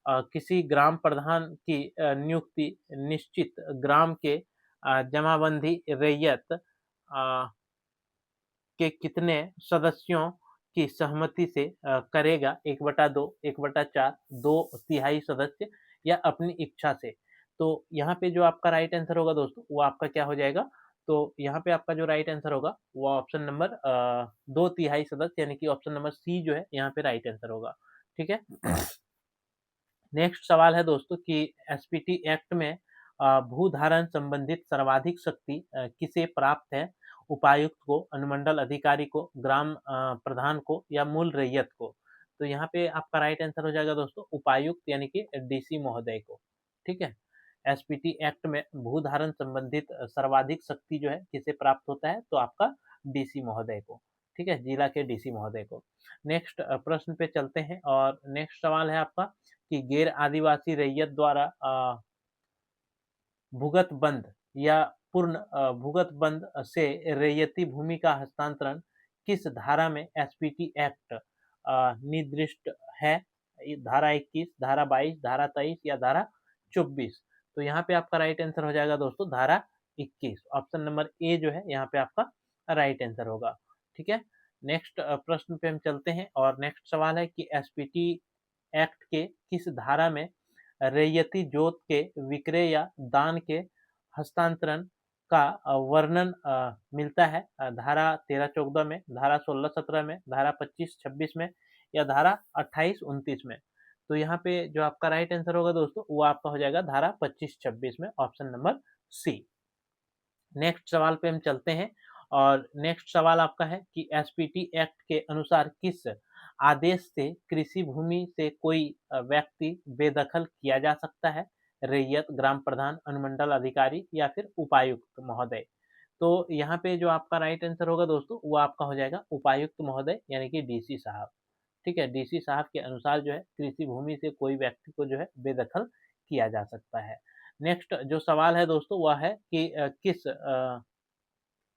A: किसी ग्राम प्रधान की नियुक्ति निश्चित ग्राम के जमाबंदी रैयत के कितने सदस्यों की सहमति से करेगा, 1/2, 1/4, 2/3 सदस्य या अपनी इच्छा से। तो यहाँ पे जो आपका राइट आंसर होगा दोस्तों, वो आपका क्या हो जाएगा? तो यहाँ पे आपका जो राइट आंसर होगा वो ऑप्शन नंबर 2/3 सदस्य, यानी कि ऑप्शन नंबर सी जो है यहाँ पे राइट आंसर होगा। ठीक है। नेक्स्ट सवाल है दोस्तों कि एसपीटी एक्ट में भूधारण संबंधित सर्वाधिक शक्ति किसे प्राप्त है? उपायुक्त को, अनुमंडल अधिकारी को, ग्राम प्रधान को या मूल रैयत को? तो यहाँ पे आपका राइट आंसर हो जाएगा दोस्तों उपायुक्त, यानी कि डीसी महोदय को। ठीक है। एसपीटी एक्ट में भूधारण संबंधित सर्वाधिक शक्ति जो है किसे प्राप्त होता है? तो आपका डीसी महोदय को। ठीक है, जिला के डीसी महोदय को। नेक्स्ट प्रश्न पे चलते हैं और नेक्स्ट सवाल है आपका कि गैर आदिवासी रैयत द्वारा भूगत बंद या पूर्ण भूगत बंद से रैयती भूमि का हस्तांतरण किस धारा में एसपीटी एक्ट निर्दिष्ट है? धारा 21, धारा 22, धारा 23 या धारा 24? तो यहाँ पे आपका राइट आंसर हो जाएगा दोस्तों धारा 21। ऑप्शन नंबर ए जो है यहाँ पे आपका राइट आंसर होगा। ठीक है। नेक्स्ट प्रश्न पे हम चलते हैं और नेक्स्ट सवाल है कि एसपीटी एक्ट के किस धारा में रैयती जोत के विक्रय या दान के हस्तांतरण का वर्णन मिलता है? धारा 13-14 में, धारा 16-17 में, धारा 25-26 में या धारा 28-29 में? तो यहाँ पे जो आपका राइट आंसर होगा दोस्तों वो आपका हो जाएगा धारा 25-26 में, ऑप्शन नंबर सी। नेक्स्ट सवाल पे हम चलते हैं और नेक्स्ट सवाल आपका है कि एसपीटी एक्ट के अनुसार किस आदेश से कृषि भूमि से कोई व्यक्ति बेदखल किया जा सकता है? रैयत, ग्राम प्रधान, अनुमंडल अधिकारी या फिर उपायुक्त महोदय? तो यहाँ पे जो आपका राइट आंसर होगा दोस्तों वो आपका हो जाएगा उपायुक्त महोदय, यानी कि डीसी साहब। ठीक है, डीसी साहब के अनुसार जो है कृषि भूमि से कोई व्यक्ति को जो है बेदखल किया जा सकता है। नेक्स्ट जो सवाल है दोस्तों वह है कि किस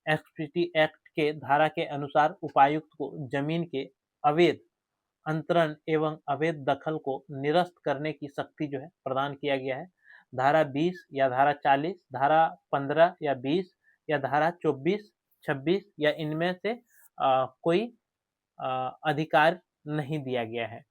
A: एसपीटी एक्ट के धारा के अनुसार उपायुक्त को जमीन के अवैध अंतरण एवं अवैध दखल को निरस्त करने की शक्ति जो है प्रदान किया गया है? धारा 20 या धारा 40, धारा 15 या 20 या धारा 24, 26 या इनमें से कोई अधिकार नहीं दिया गया है?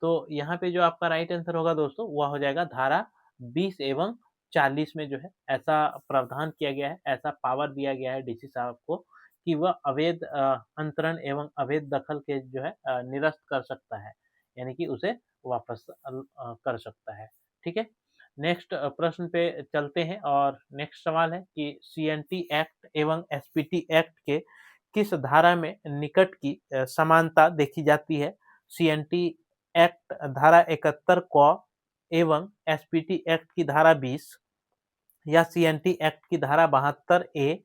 A: तो यहाँ पे जो आपका राइट आंसर होगा दोस्तों वह हो जाएगा धारा 20 एवं 40 में जो है ऐसा प्रावधान किया गया है, ऐसा पावर दिया गया है डीसी साहब को कि वह अवैध अंतरण एवं अवैध दखल के जो है निरस्त कर सकता है, यानी कि उसे वापस कर सकता है। ठीक है। नेक्स्ट प्रश्न पे चलते हैं और नेक्स्ट सवाल है कि सीएनटी एक्ट एवं एसपीटी एक्ट के किस धारा में निकट की समानता देखी जाती है? सीएनटी एक्ट धारा 71 क एवं एसपीटी एक्ट की धारा 20 या सीएनटी एक्ट की धारा 72 ए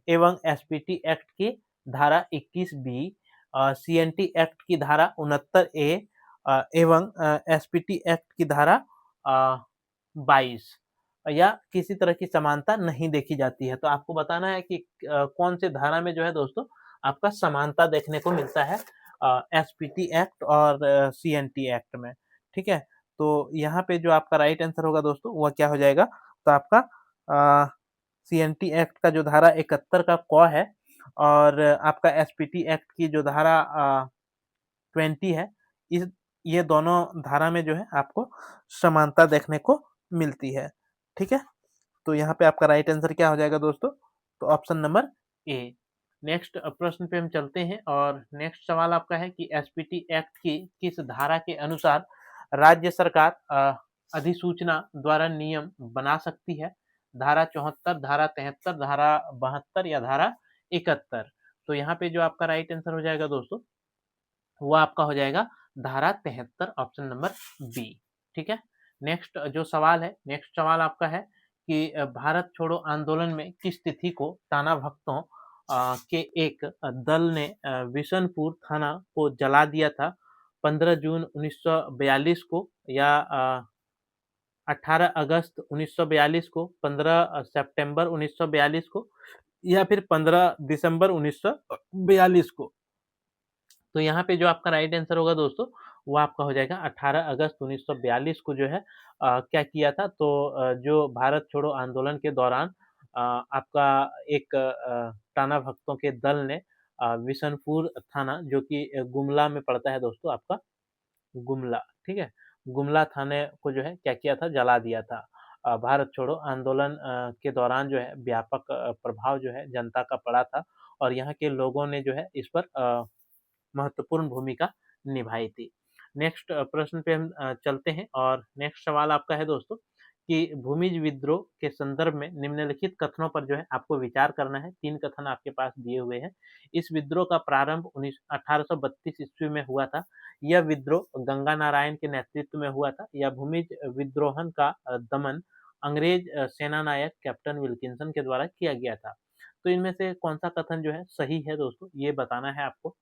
A: एवं एसपीटी एक्ट की धारा 21 बी, सीएनटी एक्ट की धारा 69 ए एवं एसपीटी एक्ट की धारा 22 या किसी तरह की समानता नहीं देखी जाती है? तो आपको बताना है कि कौन से धारा में जो है दोस्तों आपका समानता देखने को मिलता है एसपीटी एक्ट और सीएनटी एक्ट में। ठीक है। तो यहाँ पे जो आपका राइट आंसर होगा दोस्तों वह क्या हो जाएगा? तो आपका सीएनटी एक्ट का जो धारा 71 का क है और आपका एसपीटी एक्ट की जो धारा 20 है, इस ये दोनों धारा में जो है आपको समानता देखने को मिलती है। ठीक है। तो यहाँ पे आपका राइट आंसर क्या हो जाएगा दोस्तों? तो ऑप्शन नंबर ए। नेक्स्ट प्रश्न पे हम चलते हैं और नेक्स्ट सवाल आपका है कि एसपीटी एक्ट की किस धारा के अनुसार राज्य सरकार अधिसूचना द्वारा नियम बना सकती है? धारा 74, धारा 73, धारा 72 या धारा 71? तो यहाँ पे जो आपका राइट आंसर हो जाएगा दोस्तों वो आपका हो जाएगा धारा 73, ऑप्शन नंबर बी। ठीक है। नेक्स्ट जो सवाल है, नेक्स्ट सवाल आपका है कि भारत छोड़ो आंदोलन में किस तिथि को टाना भगतों के एक दल ने विशनपुर थाना को जला दिया था? 15 जून 1942 को या 18 अगस्त 1942 को, 15 सितंबर 1942 को या फिर 15 दिसंबर 1942 को? तो यहाँ पे जो आपका राइट आंसर होगा दोस्तों वह आपका हो जाएगा 18 अगस्त 1942 को जो है क्या किया था, तो जो भारत छोड़ो आंदोलन के दौरान आपका एक टाना भगतों के दल ने बिशनपुर थाना, जो कि गुमला में पड़ता है दोस्तों आपका, गुमला, ठीक है? गुमला थाने को जो है क्या किया था, जला दिया था। भारत छोड़ो आंदोलन के दौरान जो है व्यापक प्रभाव जो है जनता का पड़ा था, और यहाँ के लोगों ने जो है इस पर महत्वपूर्ण भूमिका निभाई थी। नेक्स्ट प्रश्न पे हम चलते हैं, और नेक्स्ट सवाल आपका है दोस्तों कि भूमिज विद्रोह के संदर्भ में निम्नलिखित कथनों पर जो है आपको विचार करना है। 3 कथन आपके पास दिए हुए हैं। इस विद्रोह का प्रारंभ 1832 ईस्वी में हुआ था। यह विद्रोह गंगा नारायण के नेतृत्व में हुआ था। यह भूमिज विद्रोहन का दमन अंग्रेज सेनानायक कैप्टन विल्किंसन के द्वारा किया गया था। तो इनमें से कौन सा कथन जो है सही है दोस्तों, ये बताना है आपको।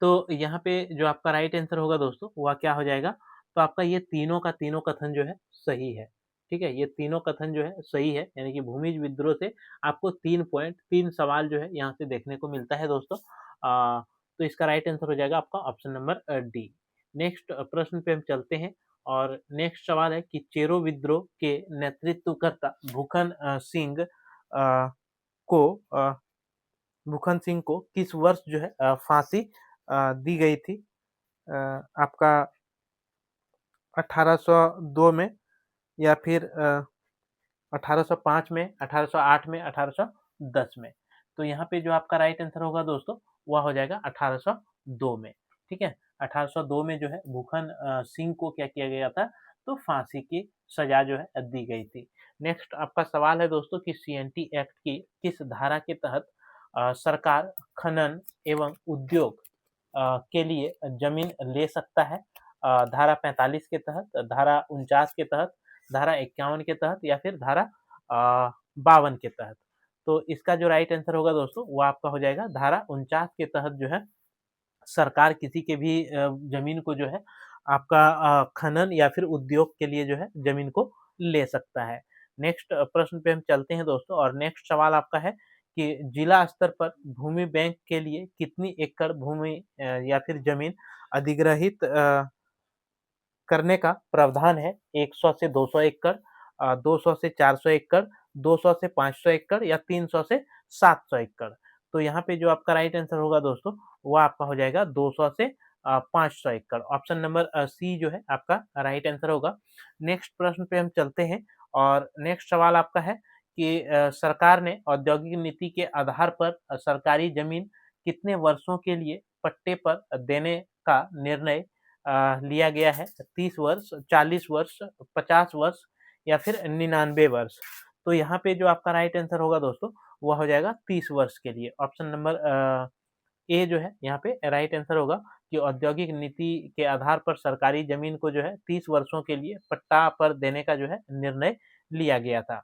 A: तो यहाँ पे जो आपका राइट आंसर होगा दोस्तों, वह क्या हो जाएगा, तो आपका ये तीनों का तीनों कथन जो है सही है। ठीक है, ये तीनों कथन जो है सही है, यानी कि भूमिज विद्रोह से आपको 3 पॉइंट 3 सवाल जो है यहाँ से देखने को मिलता है दोस्तों। तो इसका राइट आंसर हो जाएगा आपका ऑप्शन नंबर डी। नेक्स्ट प्रश्न पे हम चलते हैं, और नेक्स्ट सवाल है कि चेरो विद्रोह के नेतृत्वकर्ता को अ, भूखन सिंह को किस वर्ष जो है फांसी दी गई थी, आपका 1802 में, या फिर 1805 में, 1808 में, 1810 में। तो यहाँ पे जो आपका राइट आंसर होगा दोस्तों, वह हो जाएगा 1802 में। ठीक है, 1802 में जो है भूखन सिंह को क्या किया गया था, तो फांसी की सजा जो है दी गई थी। नेक्स्ट आपका सवाल है दोस्तों कि सीएनटी एक्ट की किस धारा के तहत सरकार खनन एवं उद्योग के लिए जमीन ले सकता है। धारा 45 के तहत, धारा 49 के तहत, धारा 51 के तहत, या फिर धारा 52 के तहत। तो इसका जो राइट आंसर होगा दोस्तों, वो आपका हो जाएगा धारा 49 के तहत जो है सरकार किसी के भी जमीन को जो है आपका खनन या फिर उद्योग के लिए जो है जमीन को ले सकता है। नेक्स्ट प्रश्न पे हम चलते हैं दोस्तों, और नेक्स्ट सवाल आपका है कि जिला स्तर पर भूमि बैंक के लिए कितनी एकड़ भूमि या फिर जमीन अधिग्रहित करने का प्रावधान है। 100 से 200 एकड़, 200 से 400 एकड़, 200 से 500 एकड़, या 300 से 700 एकड़। तो यहाँ पे जो आपका राइट आंसर होगा दोस्तों, वो आपका हो जाएगा 200 से 500 एकड़। ऑप्शन नंबर सी जो है आपका राइट आंसर होगा। नेक्स्ट प्रश्न पे हम चलते हैं, और नेक्स्ट सवाल आपका है कि सरकार ने औद्योगिक नीति के आधार पर सरकारी जमीन कितने वर्षों के लिए पट्टे पर देने का निर्णय लिया गया है। 30 वर्ष, 40 वर्ष, 50 वर्ष, या फिर 99 वर्ष। तो यहाँ पे जो आपका राइट आंसर होगा दोस्तों, वो हो जाएगा 30 वर्ष के लिए। ऑप्शन नंबर ए जो है यहाँ पे राइट आंसर होगा कि औद्योगिक नीति के आधार पर सरकारी जमीन को जो है 30 वर्षों के लिए पट्टा पर देने का जो है निर्णय लिया गया था।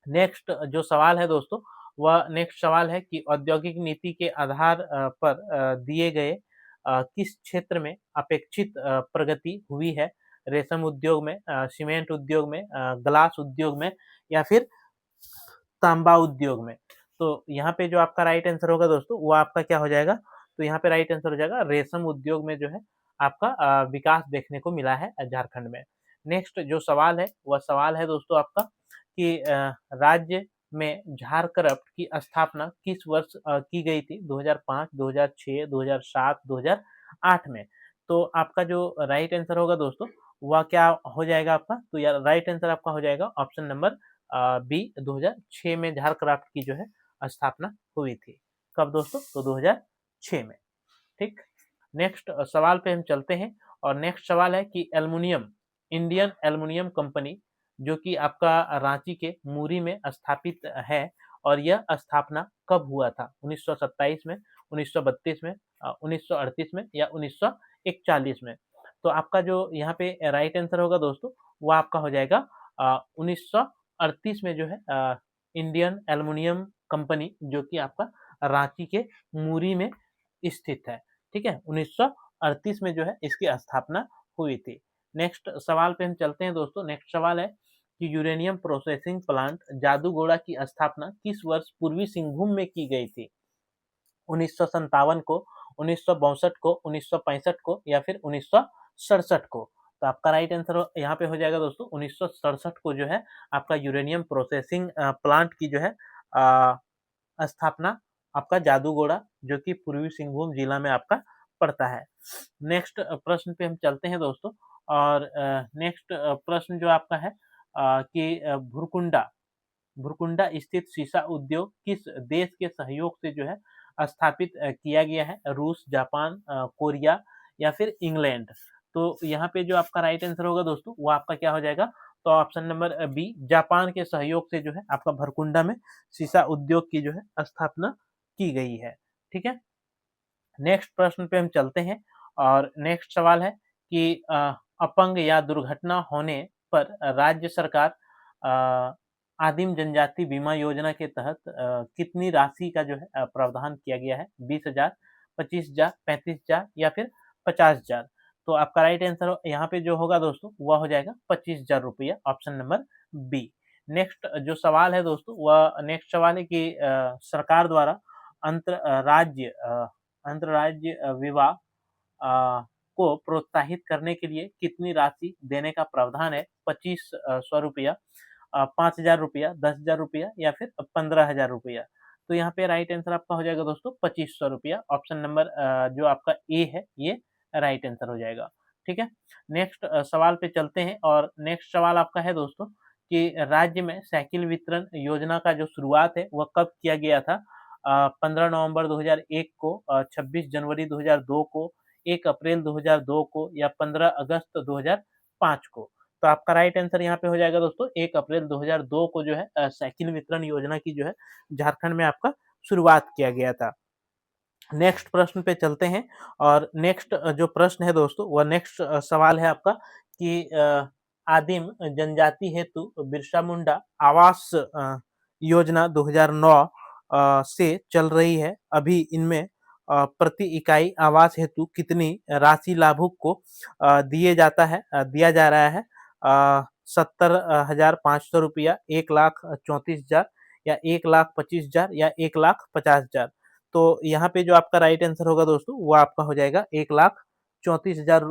A: नेक्स्ट जो सवाल है दोस्तों, वह नेक्स्ट सवाल है कि औद्योगिक नीति के आधार पर दिए गए किस क्षेत्र में अपेक्षित प्रगति हुई है। रेशम उद्योग में, सीमेंट उद्योग में, ग्लास उद्योग में, या फिर तांबा उद्योग में। तो यहाँ पे जो आपका राइट आंसर होगा दोस्तों, वो आपका क्या हो जाएगा, तो यहाँ पे राइट आंसर हो जाएगा रेशम उद्योग में जो है आपका विकास देखने को मिला है झारखंड में। नेक्स्ट जो सवाल है, वह सवाल है दोस्तों आपका कि राज्य में झारक्रफ्ट की स्थापना किस वर्ष की गई थी। 2005, 2006, 2007, 2008 में। तो आपका जो राइट आंसर होगा दोस्तों, वह क्या हो जाएगा आपका, तो यार राइट आंसर आपका हो जाएगा ऑप्शन नंबर बी। 2006 में झारक्राफ्ट की जो है स्थापना हुई थी। कब दोस्तों, तो 2006 में। ठीक, नेक्स्ट सवाल पे हम चलते हैं, और नेक्स्ट सवाल है कि एल्युमिनियम, इंडियन एल्युमिनियम कंपनी, जो कि आपका रांची के मूरी में स्थापित है, और यह स्थापना कब हुआ था। 1927 में, 1932 में, 1938 में, या 1941 में। तो आपका जो यहाँ पे राइट आंसर होगा दोस्तों, वो आपका हो जाएगा 1938 में जो है इंडियन एल्युमिनियम कंपनी, जो कि आपका रांची के मूरी में स्थित है। ठीक है, 1938 में जो है इसकी स्थापना हुई थी। नेक्स्ट सवाल पे हम चलते हैं दोस्तों। नेक्स्ट सवाल है कि यूरेनियम प्रोसेसिंग प्लांट जादूगोड़ा की स्थापना किस वर्ष पूर्वी सिंहभूम में की गई थी। 1957 को, 1962 को, 1965 को या फिर 1967 को। तो आपका राइट आंसर यहाँ पे हो जाएगा दोस्तों 1967 को जो है आपका यूरेनियम प्रोसेसिंग प्लांट की जो है स्थापना आपका जादूगोड़ा जो कि पूर्वी सिंहभूम जिला में आपका पड़ता है। नेक्स्ट प्रश्न पे हम चलते हैं दोस्तों और नेक्स्ट प्रश्न जो आपका है कि भुरकुंडा स्थित शीशा उद्योग किस देश के सहयोग से जो है स्थापित किया गया है? रूस, जापान, कोरिया या फिर इंग्लैंड। तो यहाँ पे जो आपका राइट आंसर होगा दोस्तों वो आपका क्या हो जाएगा? तो ऑप्शन नंबर बी, जापान के सहयोग से जो है आपका भरकुंडा में शीशा उद्योग की जो है स्थापना की गई है। ठीक है। नेक्स्ट प्रश्न पे हम चलते हैं और नेक्स्ट सवाल है कि अपंग या दुर्घटना होने पर राज्य सरकार आदिम जनजाति बीमा योजना के तहत कितनी राशि का जो है प्रावधान किया गया है? 20,000, 25,000, 35,000 या फिर 50,000। तो आपका राइट आंसर यहाँ पे जो होगा दोस्तों वह हो जाएगा 25,000 रुपया, ऑप्शन नंबर बी। नेक्स्ट जो सवाल है दोस्तों वह नेक्स्ट सवाल है कि सरकार द्वारा अंतरराज्य विवाह को प्रोत्साहित करने के लिए कितनी राशि देने का प्रावधान है? 2500 रुपया, 5,000 रुपया, 10,000 रुपया या फिर 15,000 रुपया। तो यहाँ पे राइट आंसर आपका हो जाएगा दोस्तों 2500 रुपया, ऑप्शन नंबर जो आपका ए है ये राइट आंसर हो जाएगा। ठीक है। नेक्स्ट सवाल पे चलते हैं और नेक्स्ट सवाल आपका है दोस्तों कि राज्य में साइकिल वितरण योजना का जो शुरुआत है वह कब किया गया था? 15 नवंबर 2001 को, 26 जनवरी 2002 को, 1 अप्रैल 2002 को या 15 अगस्त 2005 को। तो आपका राइट आंसर यहाँ पे हो जाएगा दोस्तों 1 अप्रैल 2002 को जो है साइकिल वितरण योजना की जो है झारखंड में आपका शुरुआत किया गया था। नेक्स्ट प्रश्न पे चलते हैं और नेक्स्ट जो प्रश्न है दोस्तों वह नेक्स्ट सवाल है आपका कि आदिम जनजाति हेतु बिरसा मुंडा आवास योजना 2009 से चल रही है। अभी इनमें प्रति इकाई आवास हेतु कितनी राशि लाभुक को दिया जा रहा है? 70,500 रुपया, 1,34,000 या 1,25,000 या 1,50,000। तो यहाँ पे जो आपका राइट आंसर होगा दोस्तों वो आपका हो जाएगा 1,34,000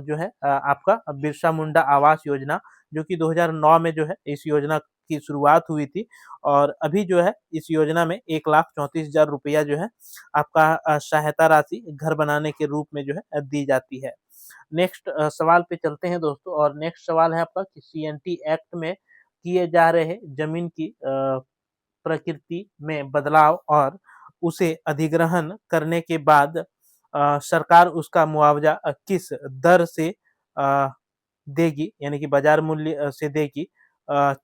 A: जो है आपका बिरसा मुंडा आवास योजना जो कि 2009 में जो है इस योजना की शुरुआत हुई थी और अभी जो है इस योजना में 1,34,000 रुपया जो है आपका सहायता राशि घर बनाने के रूप में जो है दी जाती है। नेक्स्ट सवाल पे चलते हैं दोस्तों और नेक्स्ट सवाल है आपका कि सीएनटी एक्ट में किए जा रहे जमीन की प्रकृति में बदलाव और उसे अधिग्रहण करने के बाद सरकार उसका मुआवजा किस दर से देगी, यानी कि बाजार मूल्य से देगी?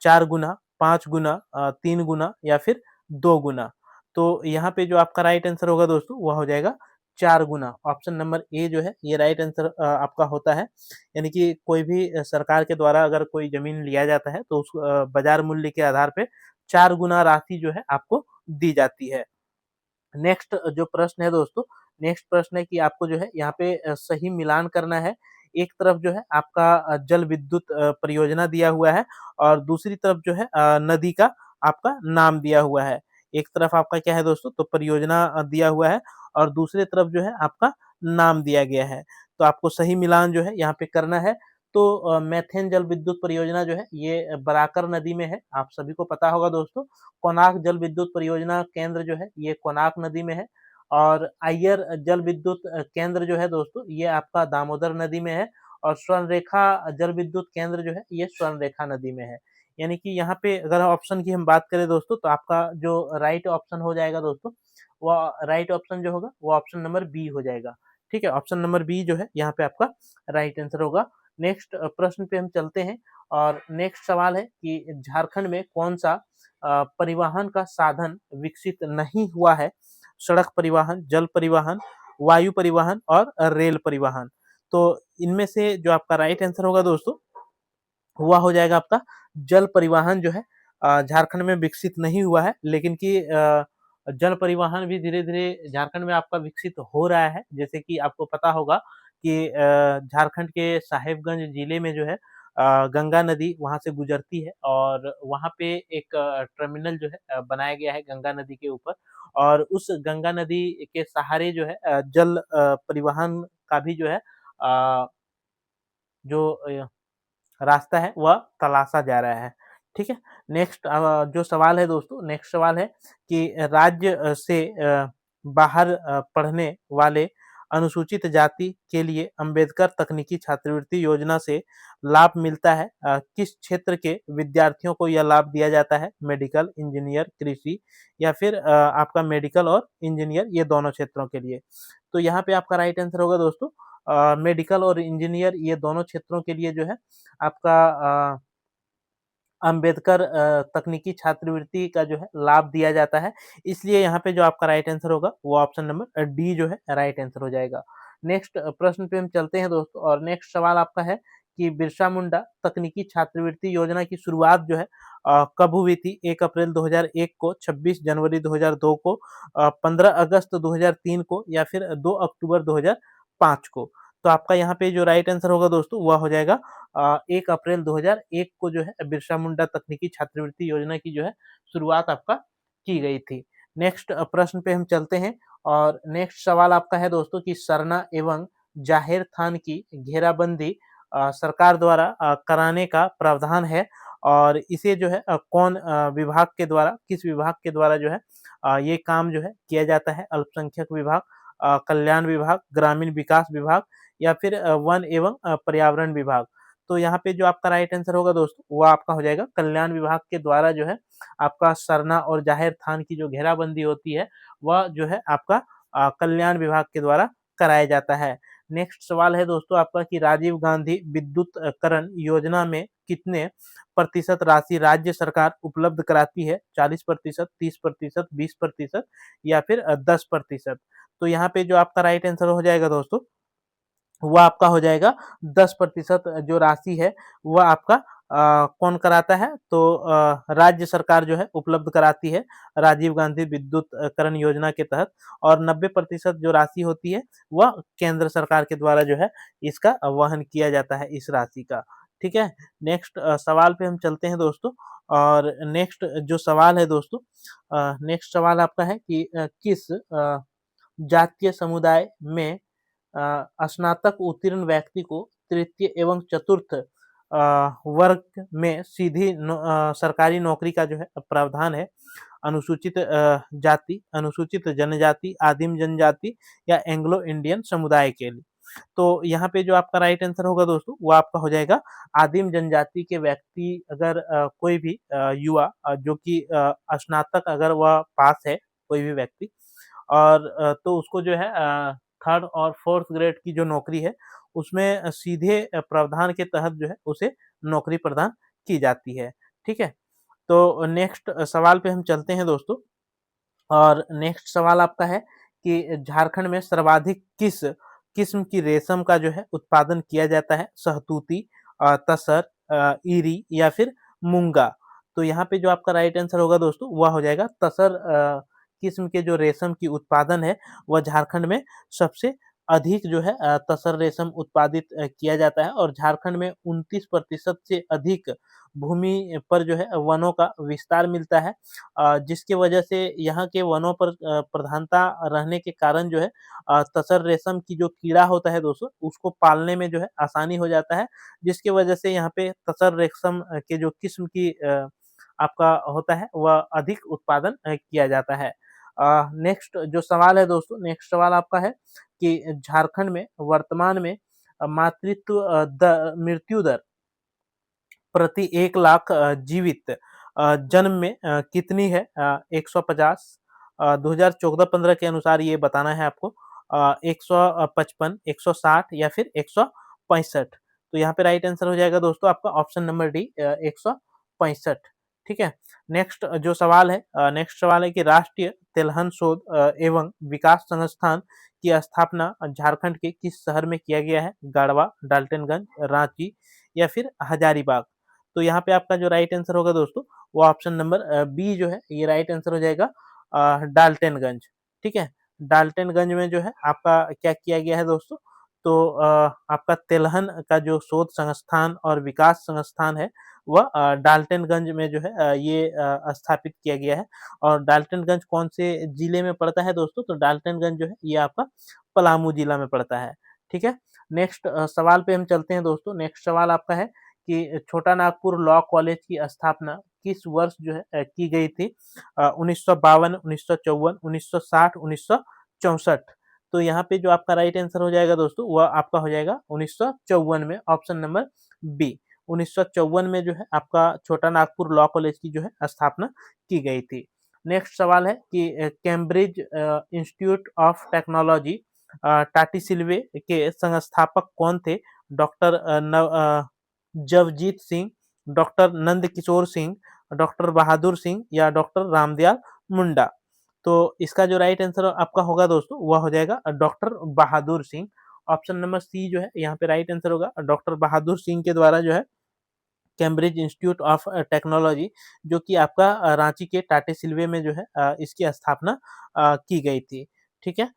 A: 4 गुना, 5 गुना, 3 गुना या फिर 2 गुना। तो यहाँ पे जो आपका राइट आंसर होगा दोस्तों वह हो जाएगा 4 गुना, ऑप्शन नंबर ए जो है ये राइट आंसर आपका होता है। यानी कि कोई भी सरकार के द्वारा अगर कोई जमीन लिया जाता है तो उस बाजार मूल्य के आधार पे 4 गुना राशि जो है आपको दी जाती है। नेक्स्ट जो प्रश्न है दोस्तों, नेक्स्ट प्रश्न है कि आपको जो है यहाँ पे सही मिलान करना है। एक तरफ जो है आपका जल विद्युत परियोजना दिया हुआ है और दूसरी तरफ जो है नदी का आपका नाम दिया हुआ है। एक तरफ आपका क्या है दोस्तों तो परियोजना दिया हुआ है और दूसरी तरफ जो है आपका नाम दिया गया है। तो आपको सही मिलान जो है यहाँ पे करना है। तो मेथेन जल विद्युत परियोजना जो है ये बराकर नदी में है, आप सभी को पता होगा दोस्तों। कोणार्क जल विद्युत परियोजना केंद्र जो है ये कोणार्क नदी में है और अय्यर जल विद्युत केंद्र जो है दोस्तों ये आपका दामोदर नदी में है और स्वर्णरेखा जल विद्युत केंद्र जो है ये स्वर्णरेखा नदी में है। यानी कि यहाँ पे अगर ऑप्शन की हम बात करें दोस्तों तो आपका जो राइट ऑप्शन हो जाएगा दोस्तों वो राइट ऑप्शन जो होगा वो ऑप्शन नंबर बी हो जाएगा। ठीक है, ऑप्शन नंबर बी जो है यहाँ पे आपका राइट आंसर होगा। नेक्स्ट प्रश्न पे हम चलते हैं और नेक्स्ट सवाल है कि झारखंड में कौन सा परिवहन का साधन विकसित नहीं हुआ है? सड़क परिवहन, जल परिवहन, वायु परिवहन और रेल परिवहन। तो इनमें से जो आपका राइट आंसर होगा दोस्तों हुआ हो जाएगा आपका जल परिवहन जो है झारखंड में विकसित नहीं हुआ है, लेकिन कि जल परिवहन भी धीरे-धीरे झारखंड में आपका विकसित हो रहा है। जैसे कि आपको पता होगा कि झारखंड के साहेबगंज जिले में जो है गंगा नदी वहाँ से गुजरती है और वहाँ पे एक टर्मिनल जो है बनाया गया है गंगा नदी के ऊपर और उस गंगा नदी के सहारे जो है जल परिवहन का भी जो है जो रास्ता है वह तलाशा जा रहा है। ठीक है। नेक्स्ट जो सवाल है दोस्तों, नेक्स्ट सवाल है कि राज्य से बाहर पढ़ने वाले अनुसूचित जाति के लिए अंबेडकर तकनीकी छात्रवृत्ति योजना से लाभ मिलता है। किस क्षेत्र के विद्यार्थियों को यह लाभ दिया जाता है? मेडिकल, इंजीनियर, कृषि या फिर आपका मेडिकल और इंजीनियर, ये दोनों क्षेत्रों के लिए। तो यहाँ पे आपका राइट आंसर होगा दोस्तों मेडिकल और इंजीनियर, ये दोनों क्षेत्रों के लिए जो है आपका अंबेडकर तकनीकी छात्रवृत्ति का जो है लाभ दिया जाता है। इसलिए यहाँ पे जो आपका राइट आंसर होगा वो ऑप्शन नंबर डी जो है राइट आंसर हो जाएगा। नेक्स्ट प्रश्न पे हम चलते हैं दोस्तों और नेक्स्ट सवाल आपका है कि बिरसा मुंडा तकनीकी छात्रवृत्ति योजना की शुरुआत जो है कब हुई थी? 1 अप्रैल 2001 को, 26 जनवरी 2002 को, 15 अगस्त 2003 को या फिर 2 अक्टूबर 2005 को। तो आपका यहाँ पे जो राइट आंसर होगा दोस्तों वह हो जाएगा 1 अप्रैल 2001 को जो है बिरसा मुंडा तकनीकी छात्रवृत्ति योजना की जो है शुरुआत आपका की गई थी। नेक्स्ट प्रश्न पे हम चलते हैं और नेक्स्ट सवाल आपका है दोस्तों कि सरना एवं जाहिर थान की घेराबंदी सरकार द्वारा कराने का प्रावधान है और इसे जो है कौन विभाग के द्वारा, किस विभाग के द्वारा जो है ये काम जो है किया जाता है? अल्पसंख्यक विभाग, कल्याण विभाग, ग्रामीण विकास विभाग या फिर वन एवं पर्यावरण विभाग। तो यहाँ पे जो आपका राइट आंसर होगा दोस्तों वो आपका हो जाएगा कल्याण विभाग के द्वारा जो है आपका सरना और जाहिर थान की जो घेराबंदी होती है वह जो है आपका कल्याण विभाग के द्वारा कराया जाता है। नेक्स्ट सवाल है दोस्तों आपका कि राजीव गांधी विद्युतीकरण योजना में कितने प्रतिशत राशि राज्य सरकार उपलब्ध कराती है? 40%, 30%, 20% या फिर 10%। तो यहाँ पे जो आपका राइट आंसर हो जाएगा दोस्तों वह आपका हो जाएगा 10% जो राशि है वह आपका कौन कराता है? तो राज्य सरकार जो है उपलब्ध कराती है राजीव गांधी विद्युतीकरण योजना के तहत और 90% जो राशि होती है वह केंद्र सरकार के द्वारा जो है इसका वहन किया जाता है इस राशि का। ठीक है। नेक्स्ट सवाल पे हम चलते हैं दोस्तों और नेक्स्ट जो सवाल है दोस्तों नेक्स्ट सवाल आपका है कि किस जातीय समुदाय में स्नातक उत्तीर्ण व्यक्ति को तृतीय एवं चतुर्थ वर्ग में सीधी सरकारी नौकरी का जो है प्रावधान है? अनुसूचित जाति, अनुसूचित जनजाति, आदिम जनजाति या एंग्लो इंडियन समुदाय के लिए। तो यहाँ पे जो आपका राइट आंसर होगा दोस्तों वो आपका हो जाएगा आदिम जनजाति के व्यक्ति अगर कोई भी युवा जो कि स्नातक अगर वह पास है कोई भी व्यक्ति और तो उसको जो है थर्ड और फोर्थ ग्रेड की जो नौकरी है उसमें सीधे प्रावधान के तहत जो है उसे नौकरी प्रदान की जाती है। ठीक है। तो नेक्स्ट सवाल पे हम चलते हैं दोस्तों और नेक्स्ट सवाल आपका है कि झारखंड में सर्वाधिक किस किस्म की रेशम का जो है उत्पादन किया जाता है? सहतूती, तसर, ईरी या फिर मूंगा। तो यहाँ पे जो आपका राइट आंसर होगा दोस्तों वह हो जाएगा तसर किस्म के जो रेशम की उत्पादन है वह झारखंड में सबसे अधिक जो है तसर रेशम उत्पादित किया जाता है और झारखंड में 29% से अधिक भूमि पर जो है वनों का विस्तार मिलता है जिसकी वजह से यहाँ के वनों पर प्रधानता रहने के कारण जो है तसर रेशम की जो कीड़ा होता है दोस्तों उसको पालने में जो है आसानी हो जाता है जिसकी वजह से यहाँ पे तसर रेशम के जो किस्म की आपका होता है वह अधिक उत्पादन किया जाता है। नेक्स्ट जो सवाल है दोस्तों नेक्स्ट सवाल आपका है कि झारखंड में वर्तमान में मातृत्व मृत्यु दर प्रति 1 लाख जीवित जन्म में कितनी है? 150 2014-15 के अनुसार ये बताना है आपको 155, 160 या फिर 165। तो यहाँ पे राइट आंसर हो जाएगा दोस्तों आपका ऑप्शन नंबर डी 165। ठीक है। नेक्स्ट जो सवाल है नेक्स्ट सवाल है कि राष्ट्रीय तिलहन शोध एवं विकास संस्थान की स्थापना झारखंड के किस शहर में किया गया है? गढ़वा, डाल्टनगंज, रांची या फिर हजारीबाग। तो यहाँ पे आपका जो राइट आंसर होगा दोस्तों वो ऑप्शन नंबर बी जो है ये राइट आंसर हो जाएगा डाल्टनगंज। ठीक है। डाल्टनगंज में जो है आपका क्या किया गया है दोस्तों तो आपका तेलहन का जो शोध संस्थान और विकास संस्थान है वह डाल्टनगंज में जो है ये स्थापित किया गया है। और डाल्टनगंज कौन से जिले में पड़ता है दोस्तों? तो डाल्टनगंज जो है ये आपका पलामू जिला में पड़ता है। ठीक है, नेक्स्ट सवाल पे हम चलते हैं दोस्तों। नेक्स्ट सवाल आपका है कि छोटा नागपुर लॉ कॉलेज की स्थापना किस वर्ष जो है की गई थी? 1952, 1954, 1960, 1964। तो यहाँ पे जो आपका राइट आंसर हो जाएगा दोस्तों वह आपका हो जाएगा 1954 में, ऑप्शन नंबर बी। 1954 में जो है आपका छोटा नागपुर लॉ कॉलेज की जो है स्थापना की गई थी। नेक्स्ट सवाल है कि Cambridge institute of technology Tatisilwai के संस्थापक कौन थे? Doctor Jagjit Singh, doctor Nand Kishore Singh, doctor Bahadur Singh या डॉक्टर रामदयाल मुंडा। तो इसका जो राइट आंसर आपका होगा दोस्तों वह हो जाएगा doctor Bahadur Singh. Option number सी जो है यहाँ पे राइट आंसर होगा। डॉक्टर बहादुर सिंह के द्वारा जो है कैम्ब्रिज इंस्टीट्यूट ऑफ टेक्नोलॉजी जो कि आपका रांची के टाटीसिल्वे में जो है इसकी स्थापना की गई थी। ठीक है,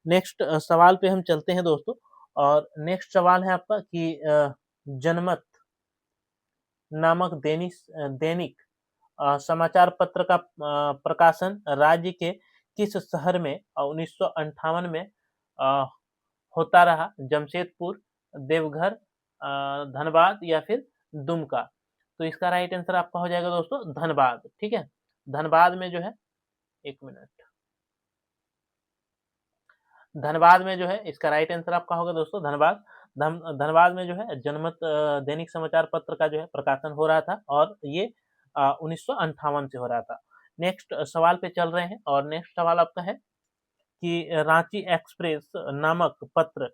A: नेक्स्ट सवाल पे हम चलते हैं दोस्तों। और नेक्स्ट सवाल है आपका कि जनमत नामक दैनिक समाचार पत्र का प्रकाशन राज्य के किस शहर में 1958 में अ, होता रहा? जमशेदपुर, देवघर, धनबाद या फिर दुमका। तो इसका राइट आंसर आपका हो जाएगा दोस्तों धनबाद। ठीक है, धनबाद में जो है, एक मिनट, धनबाद में जो है इसका राइट आंसर आपका होगा दोस्तों धनबाद। धनबाद में जो है जनमत दैनिक समाचार पत्र का जो है प्रकाशन हो रहा था और ये 1958 से हो रहा था। नेक्स्ट सवाल पे चल रहे हैं और नेक्स्ट सवाल आपका है कि रांची एक्सप्रेस नामक पत्र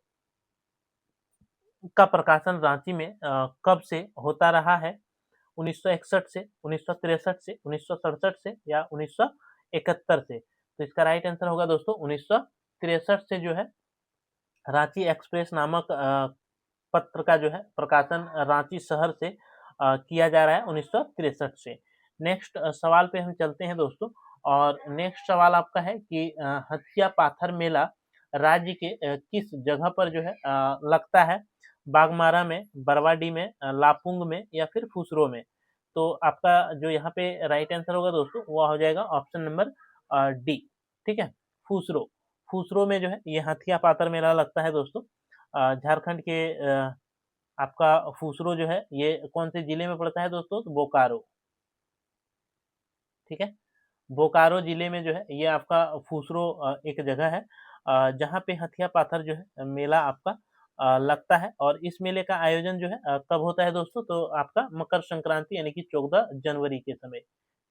A: का प्रकाशन रांची में कब से होता रहा है? 1961 से, 1963 से, 1967 से या 1971 से? तो इसका राइट आंसर होगा दोस्तों 1963 से जो है रांची एक्सप्रेस नामक पत्र का जो है प्रकाशन रांची शहर से किया जा रहा है 1963 से। नेक्स्ट सवाल पे हम चलते हैं दोस्तों। और नेक्स्ट सवाल आपका है कि हथिया पाथर मेला राज्य के किस जगह पर जो है लगता है? बागमारा में, बरवाडी में, लापुंग में या फिर फुसरो में? तो आपका जो यहाँ पे राइट आंसर होगा दोस्तों वह हो जाएगा ऑप्शन नंबर डी। ठीक है, फुसरो। फुसरो में जो है ये हथिया पाथर मेला लगता है दोस्तों। झारखंड के आपका फुसरो जो है ये कौन से जिले में पड़ता है दोस्तों? तो बोकारो। ठीक है, बोकारो जिले में जो है ये आपका फुसरो एक जगह है जहाँ पे हथिया पाथर जो है मेला आपका लगता है। और इस मेले का आयोजन जो है कब होता है दोस्तों? तो आपका मकर संक्रांति यानी कि 14 जनवरी के समय।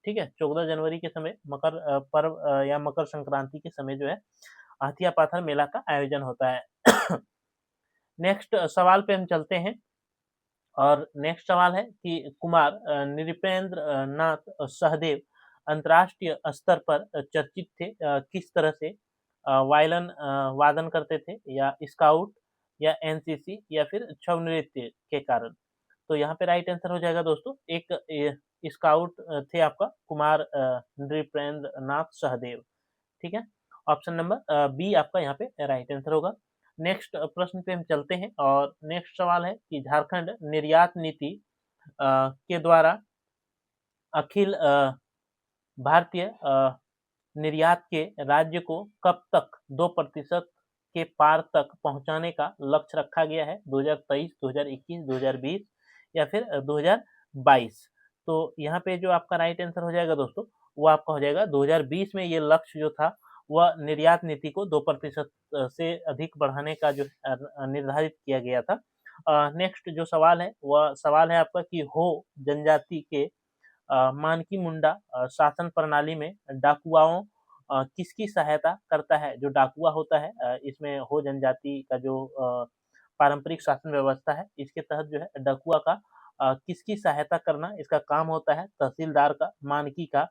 A: ठीक है, 14 जनवरी के समय मकर पर्व या मकर संक्रांति के समय जो है हथिया पाथर मेला का आयोजन होता है। नेक्स्ट सवाल पे हम चलते हैं। और नेक्स्ट सवाल है कि कुमार नृपेंद्र नाथ सहदेव अंतर्राष्ट्रीय स्तर पर चर्चित थे किस तरह से? वायलिन वादन करते थे या स्काउट या एनसीसी या फिर छऊ नृत्य के कारण? तो यहाँ पे राइट आंसर हो जाएगा दोस्तों एक स्काउट थे आपका कुमार नृपेंद्र नाथ सहदेव। ठीक है, ऑप्शन नंबर बी आपका यहाँ पे राइट आंसर होगा। नेक्स्ट प्रश्न पे हम चलते हैं और नेक्स्ट सवाल है कि झारखंड निर्यात नीति के द्वारा अखिल भारतीय निर्यात के राज्य को कब तक 2% के पार तक पहुंचाने का लक्ष्य रखा गया है? 2023, 2021, 2020 या फिर 2022? तो यहाँ पे जो आपका राइट आंसर हो जाएगा दोस्तों वो आपका हो जाएगा 2020 में। ये लक्ष्य जो था वह निर्यात नीति को 2% से अधिक बढ़ाने का जो निर्धारित किया गया था। नेक्स्ट जो सवाल है वह सवाल है आपका कि हो जनजाति के मानकी मुंडा शासन प्रणाली में डाकुआओं किसकी सहायता करता है? जो डाकुआ होता है इसमें हो जनजाति का जो पारंपरिक शासन व्यवस्था है इसके तहत जो है डाकुआ का किसकी सहायता करना इसका काम होता है? तहसीलदार का, मानकी का,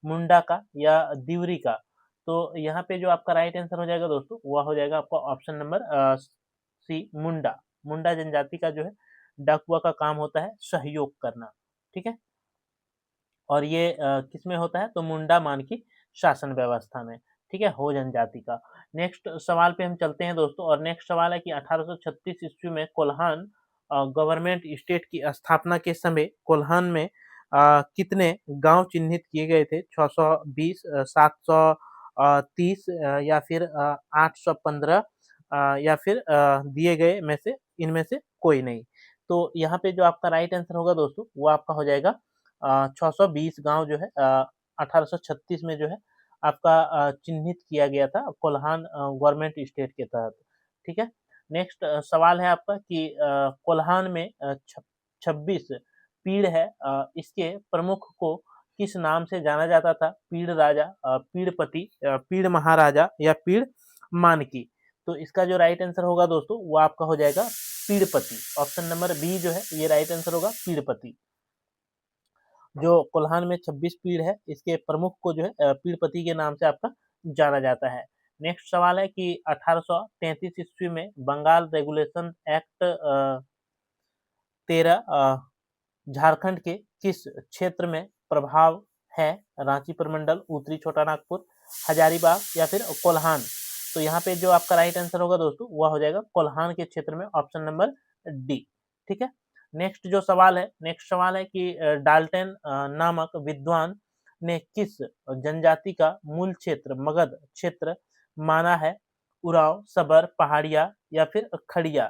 A: मुंडा का या दिवरी का? तो यहाँ पे जो आपका राइट आंसर हो जाएगा दोस्तों वह हो जाएगा आपका ऑप्शन नंबर सी, मुंडा। मुंडा जनजाति का जो है डाकुआ का काम होता है सहयोग करना। ठीक है, और ये किसमें होता है? तो मुंडा मानकी शासन व्यवस्था में। ठीक है, हो जनजाति का। नेक्स्ट सवाल पे हम चलते हैं दोस्तों, और नेक्स्ट सवाल है कि 1836 ईस्वी में कोल्हान गवर्नमेंट स्टेट की स्थापना के समय कोल्हान में कितने गांव चिन्हित किए गए थे? 620, 730 या फिर 815 या फिर दिए गए में से इनमें से कोई नहीं। तो यहाँ पे जो आपका राइट आंसर होगा दोस्तों वो आपका हो जाएगा 620 गांव जो है 1836 में जो है आपका चिन्हित किया गया था कोल्हान गवर्नमेंट स्टेट के तहत। ठीक है। नेक्स्ट सवाल है आपका कि कोल्हान में 26 पीड़ है, इसके प्रमुख को किस नाम से जाना जाता था? पीड़ राजा, पीड़पति, पीड़ महाराजा या पीड़ मानकी? तो इसका जो राइट आंसर होगा दोस्तों वो आपका हो जाएगा पीड़पति। ऑप्शन नंबर बी जो है ये राइट आंसर होगा, पीड़पति। जो कोल्हान में 26 पीड़ है इसके प्रमुख को जो है पीड़पति के नाम से आपका जाना जाता है। नेक्स्ट सवाल है कि 1833 ईस्वी में बंगाल रेगुलेशन एक्ट 13 झारखंड के किस क्षेत्र में प्रभाव है? रांची प्रमंडल, उत्तरी छोटा नागपुर, हजारीबाग या फिर कोल्हान? तो यहाँ पे जो आपका राइट आंसर होगा दोस्तों वह हो जाएगा कोल्हान के क्षेत्र में, ऑप्शन नंबर डी। ठीक है। नेक्स्ट जो सवाल है, नेक्स्ट सवाल है कि डाल्टन नामक विद्वान ने किस जनजाति का मूल क्षेत्र मगध क्षेत्र माना है? उराव, सबर, पहाड़िया या फिर खड़िया?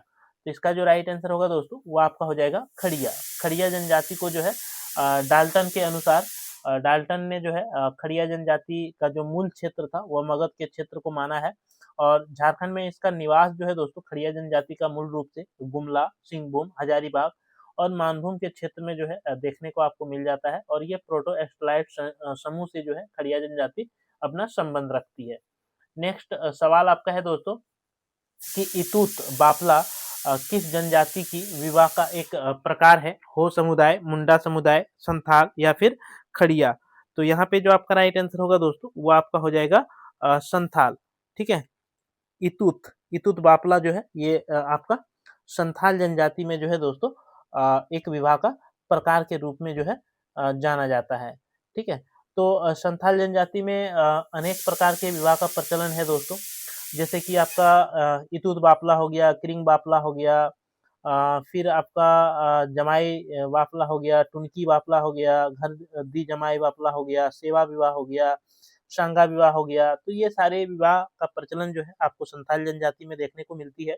A: तो इसका जो राइट आंसर होगा दोस्तों वो आपका हो जाएगा खड़िया। खड़िया जनजाति को जो है डाल्टन के अनुसार डाल्टन ने जो है खड़िया जनजाति का जो मूल क्षेत्र था वह मगध के क्षेत्र को माना है। और झारखंड में इसका निवास जो है दोस्तों खड़िया जनजाति का मूल रूप से गुमला, सिंहभूम, हजारीबाग और मानभूम के क्षेत्र में जो है देखने को आपको मिल जाता है। और ये प्रोटो एस्ट्रोलाइट समूह से जो है खड़िया जनजाति अपना संबंध रखती है। नेक्स्ट सवाल आपका है दोस्तों कि इतूत बापला किस जनजाति की विवाह का एक प्रकार है? हो समुदाय, मुंडा समुदाय, संथाल या फिर खड़िया? तो यहाँ पे जो आपका राइट आंसर होगा दोस्तों वो आपका हो जाएगा संथाल। ठीक है। इतूत बापला जो है ये आपका संथाल जनजाति में जो है दोस्तों एक विवाह का प्रकार के रूप में जो है जाना जाता है। ठीक है। तो संथाल जनजाति में अनेक प्रकार के विवाह का प्रचलन है दोस्तों, जैसे कि आपका इतूत बापला हो गया, क्रिंग बापला हो गया, फिर आपका जमाई बापला हो गया, टुनकी बापला हो गया, घर दी जमाई बापला हो गया, सेवा विवाह हो गया, शांगा विवाह हो गया। तो ये सारे विवाह का प्रचलन जो है आपको संथाल जनजाति में देखने को मिलती है।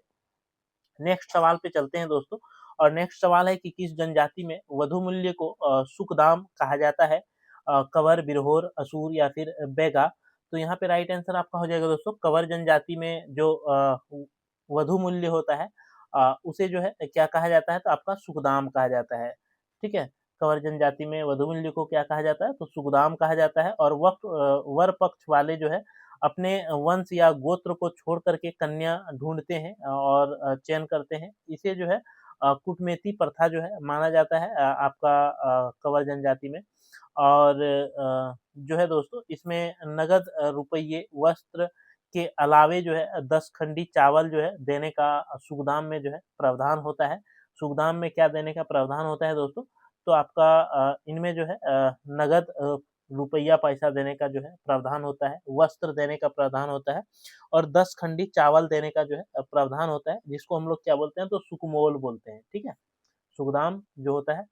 A: नेक्स्ट सवाल पे चलते हैं दोस्तों, और नेक्स्ट सवाल है कि किस जनजाति में वधु मूल्य को सुकदाम कहा जाता है? कंवर, बिरहोर, असुर या फिर बैगा? तो यहाँ पे राइट आंसर आपका हो जाएगा दोस्तों कंवर जनजाति में जो वधु मूल्य होता है उसे जो है क्या कहा जाता है? तो आपका सुकदाम कहा जाता है। ठीक है। कंवर जनजाति में वधु मूल्य को क्या कहा जाता है? तो सुकदाम कहा जाता है। और वर पक्ष वाले जो है अपने वंश या गोत्र को छोड़ करके कन्या ढूंढते हैं और चयन करते हैं। इसे जो है कुटमेती प्रथा जो है माना जाता है आपका कंवर जनजाति में। और जो है दोस्तों इसमें नगद रुपये, वस्त्र के अलावे जो है 10 खंडी चावल जो है देने का सुकदाम में जो है प्रावधान होता है। सुकदाम में क्या देने का प्रावधान होता है दोस्तों? तो आपका इनमें जो है नगद रुपया पैसा देने का जो है प्रावधान होता है, वस्त्र देने का प्रावधान होता है और 10 खंडी चावल देने का जो है प्रावधान होता है, जिसको हम लोग क्या बोलते हैं? तो सुकमोल बोलते हैं। ठीक है। सुकदाम जो होता है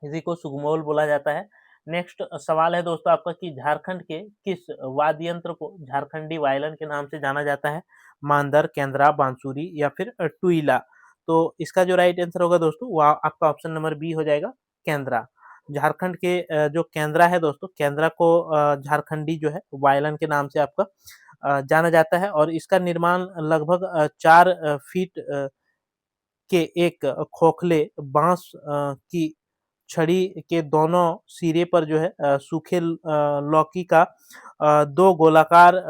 A: इसी को सुगमोल बोला जाता है। नेक्स्ट सवाल है दोस्तों आपका कि झारखंड के किस वाद्य यंत्र को झारखंडी वायलिन के नाम से जाना जाता है? मांदर, केंद्रा, बांसुरी या फिर टुईला? तो इसका जो राइट आंसर होगा दोस्तों वो आपका ऑप्शन नंबर बी हो जाएगा, केंद्रा। झारखंड के जो केंद्रा है दोस्तों, केंद्रा को झारखंडी जो है वायलिन के नाम से आपका जाना जाता है। और इसका निर्माण लगभग 4 फीट के एक खोखले बांस की छड़ी के दोनों सिरे पर जो है सूखे लौकी का 2 गोलाकार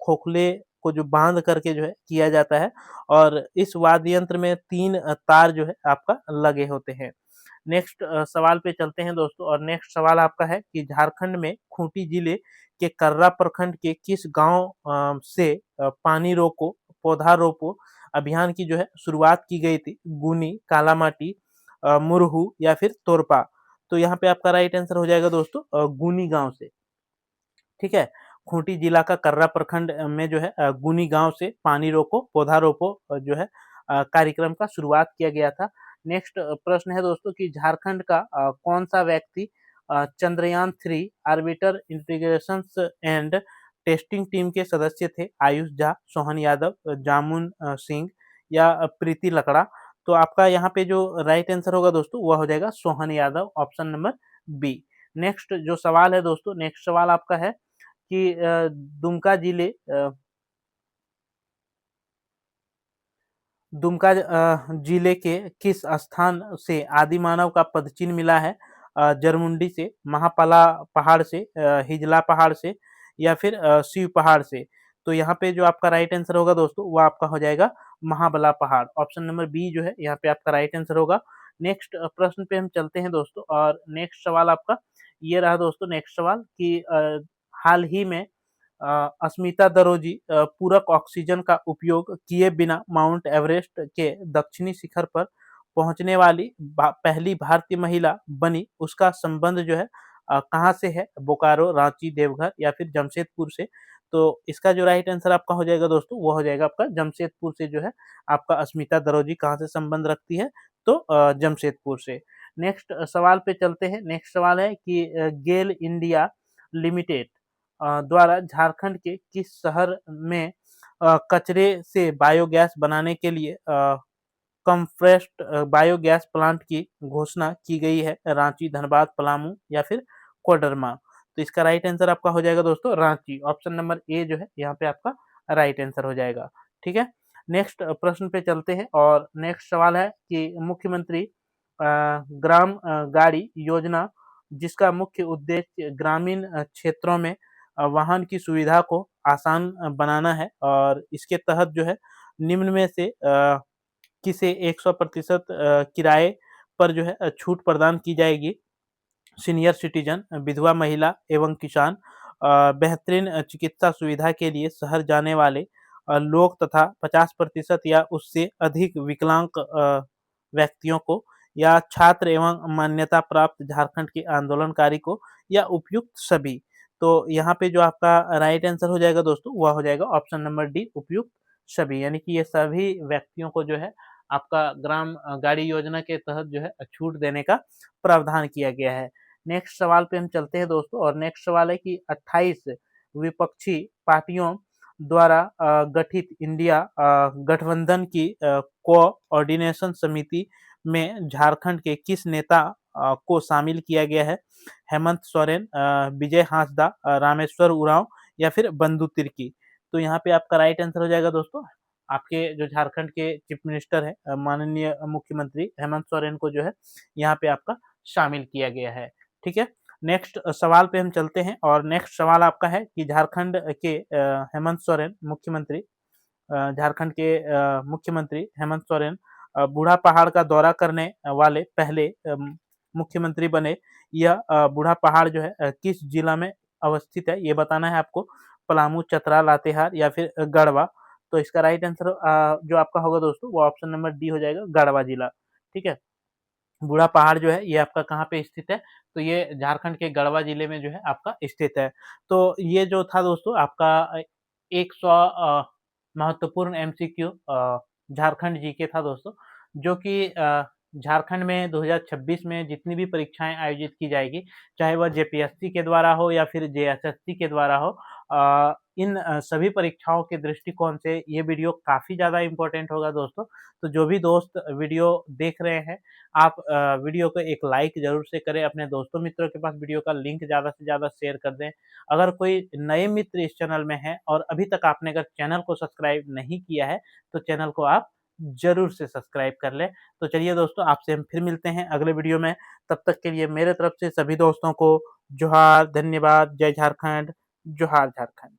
A: खोखले को जो बांध करके जो है किया जाता है। और इस वाद्य यंत्र में 3 तार जो है आपका लगे होते हैं। नेक्स्ट सवाल पे चलते हैं दोस्तों, और नेक्स्ट सवाल आपका है कि झारखंड में खूंटी जिले के कर्रा प्रखंड के किस गांव से पानी रोको पौधा रोपो अभियान की जो है शुरुआत की गई थी? गुनी, कालामाटी, मुरहू या फिर तोरपा? तो यहाँ पे आपका राइट आंसर हो जाएगा दोस्तों गुनी गांव से। ठीक है। खूंटी जिला का कर्रा प्रखंड में जो है गुनी गांव से पानी रोको पौधा रोपो जो है कार्यक्रम का शुरुआत किया गया था। नेक्स्ट प्रश्न है दोस्तों कि झारखंड का कौन सा व्यक्ति Chandrayaan 3 orbiter integration and testing team के सदस्य थे? आयुष झा, सोहन यादव, जामुन सिंह या प्रीति लकड़ा? तो आपका यहाँ पे जो राइट आंसर होगा दोस्तों वह हो जाएगा Sohan Yadav, option number B. Next जो सवाल है दोस्तों, नेक्स्ट सवाल आपका है कि दुमका जिले के किस स्थान से आदिमानव का पदचिन्ह मिला है? जरमुंडी से, महापला पहाड़ से, हिजला पहाड़ से या फिर शिव पहाड़ से? तो यहाँ पे जो आपका राइट आंसर होगा दोस्तों वो आपका हो जाएगा महाबला पहाड़, ऑप्शन नंबर बी जो है यहाँ पे आपका राइट आंसर होगा। नेक्स्ट प्रश्न पे हम चलते हैं दोस्तों, और नेक्स्ट सवाल आपका ये रहा दोस्तों। नेक्स्ट सवाल कि हाल ही में अस्मिता दरोजी पूरक ऑक्सीजन का उपयोग किए बिना माउंट एवरेस्ट के दक्षिणी शिखर पर पहुंचने वाली पहली भारतीय महिला बनी, उसका संबंध जो है कहाँ से है? बोकारो, रांची, देवघर या फिर जमशेदपुर से? तो इसका जो राइट आंसर आपका हो जाएगा दोस्तों वो हो जाएगा आपका जमशेदपुर से जो है आपका अस्मिता दरोजी कहाँ से संबंध रखती है? तो जमशेदपुर से। नेक्स्ट सवाल पे चलते हैं। नेक्स्ट सवाल है कि गेल इंडिया लिमिटेड द्वारा झारखंड के किस शहर में कचरे से बायोगैस बनाने के लिए कंप्रेस्ड बायोगैस प्लांट की घोषणा की गई है? रांची, धनबाद, पलामू या फिर कोडरमा? तो इसका राइट आंसर आपका हो जाएगा दोस्तों रांची, ऑप्शन नंबर ए जो है यहाँ पे आपका राइट आंसर हो जाएगा। ठीक है, नेक्स्ट प्रश्न पे चलते हैं, और नेक्स्ट सवाल है कि मुख्यमंत्री ग्राम गाड़ी योजना जिसका मुख्य उद्देश्य ग्रामीण क्षेत्रों में वाहन की सुविधा को आसान बनाना है, और इसके तहत जो है निम्न में से किसे 100% किराए पर जो है छूट प्रदान की जाएगी? सीनियर सिटीजन, विधवा महिला एवं किसान, बेहतरीन चिकित्सा सुविधा के लिए शहर जाने वाले लोग तथा 50% या उससे अधिक विकलांग व्यक्तियों को, या छात्र एवं मान्यता प्राप्त झारखंड के आंदोलनकारी को, या उपयुक्त सभी? तो यहाँ पे जो आपका राइट आंसर हो जाएगा दोस्तों वह हो जाएगा ऑप्शन नंबर डी, उपयुक्त सभी, यानी कि ये सभी व्यक्तियों को जो है आपका ग्राम गाड़ी योजना के तहत जो है छूट देने का प्रावधान किया गया है। नेक्स्ट सवाल पे हम चलते हैं दोस्तों, और नेक्स्ट सवाल है कि 28 विपक्षी पार्टियों द्वारा गठित इंडिया गठबंधन की कोऑर्डिनेशन समिति में झारखंड के किस नेता को शामिल किया गया है? हेमंत सोरेन, विजय हांसदा, रामेश्वर उरांव या फिर बंधु तिर्की? तो यहाँ पे आपका राइट आंसर हो जाएगा दोस्तों आपके जो झारखंड के चीफ मिनिस्टर है माननीय मुख्यमंत्री हेमंत सोरेन को जो है यहाँ पे आपका शामिल किया गया है। ठीक है, नेक्स्ट सवाल पे हम चलते हैं, और नेक्स्ट सवाल आपका है कि झारखंड के हेमंत सोरेन मुख्यमंत्री झारखंड के मुख्यमंत्री हेमंत सोरेन बूढ़ा पहाड़ का दौरा करने वाले पहले मुख्यमंत्री बने। यह बूढ़ा पहाड़ जो है किस जिला में अवस्थित है ये बताना है आपको? पलामू, चतरा, लातेहार या फिर गढ़वा? तो इसका राइट आंसर जो आपका होगा दोस्तों वो ऑप्शन नंबर डी हो जाएगा, गढ़वा जिला। ठीक है, बूढ़ा पहाड़ जो है ये आपका कहाँ पे स्थित है? तो ये झारखंड के गढ़वा जिले में जो है आपका स्थित है। तो ये जो था दोस्तों आपका 100 महत्वपूर्ण एमसीक्यू झारखंड जीके था दोस्तों, जो कि झारखंड में 2026 में जितनी भी परीक्षाएं आयोजित की जाएगी, चाहे वह जेपीएससी के द्वारा हो या फिर जेएसएससी के द्वारा हो, इन सभी परीक्षाओं के दृष्टिकोण से ये वीडियो काफ़ी ज़्यादा इम्पोर्टेंट होगा दोस्तों। तो जो भी दोस्त वीडियो देख रहे हैं आप वीडियो को एक लाइक ज़रूर से करें, अपने दोस्तों मित्रों के पास वीडियो का लिंक ज़्यादा से ज़्यादा शेयर कर दें। अगर कोई नए मित्र इस चैनल में हैं और अभी तक आपने अगर चैनल को सब्सक्राइब नहीं किया है तो चैनल को आप ज़रूर से सब्सक्राइब कर लें। तो चलिए दोस्तों आपसे हम फिर मिलते हैं अगले वीडियो में, तब तक के लिए मेरे तरफ से सभी दोस्तों को जोहार, धन्यवाद, जय झारखंड, जोहार झारखंड।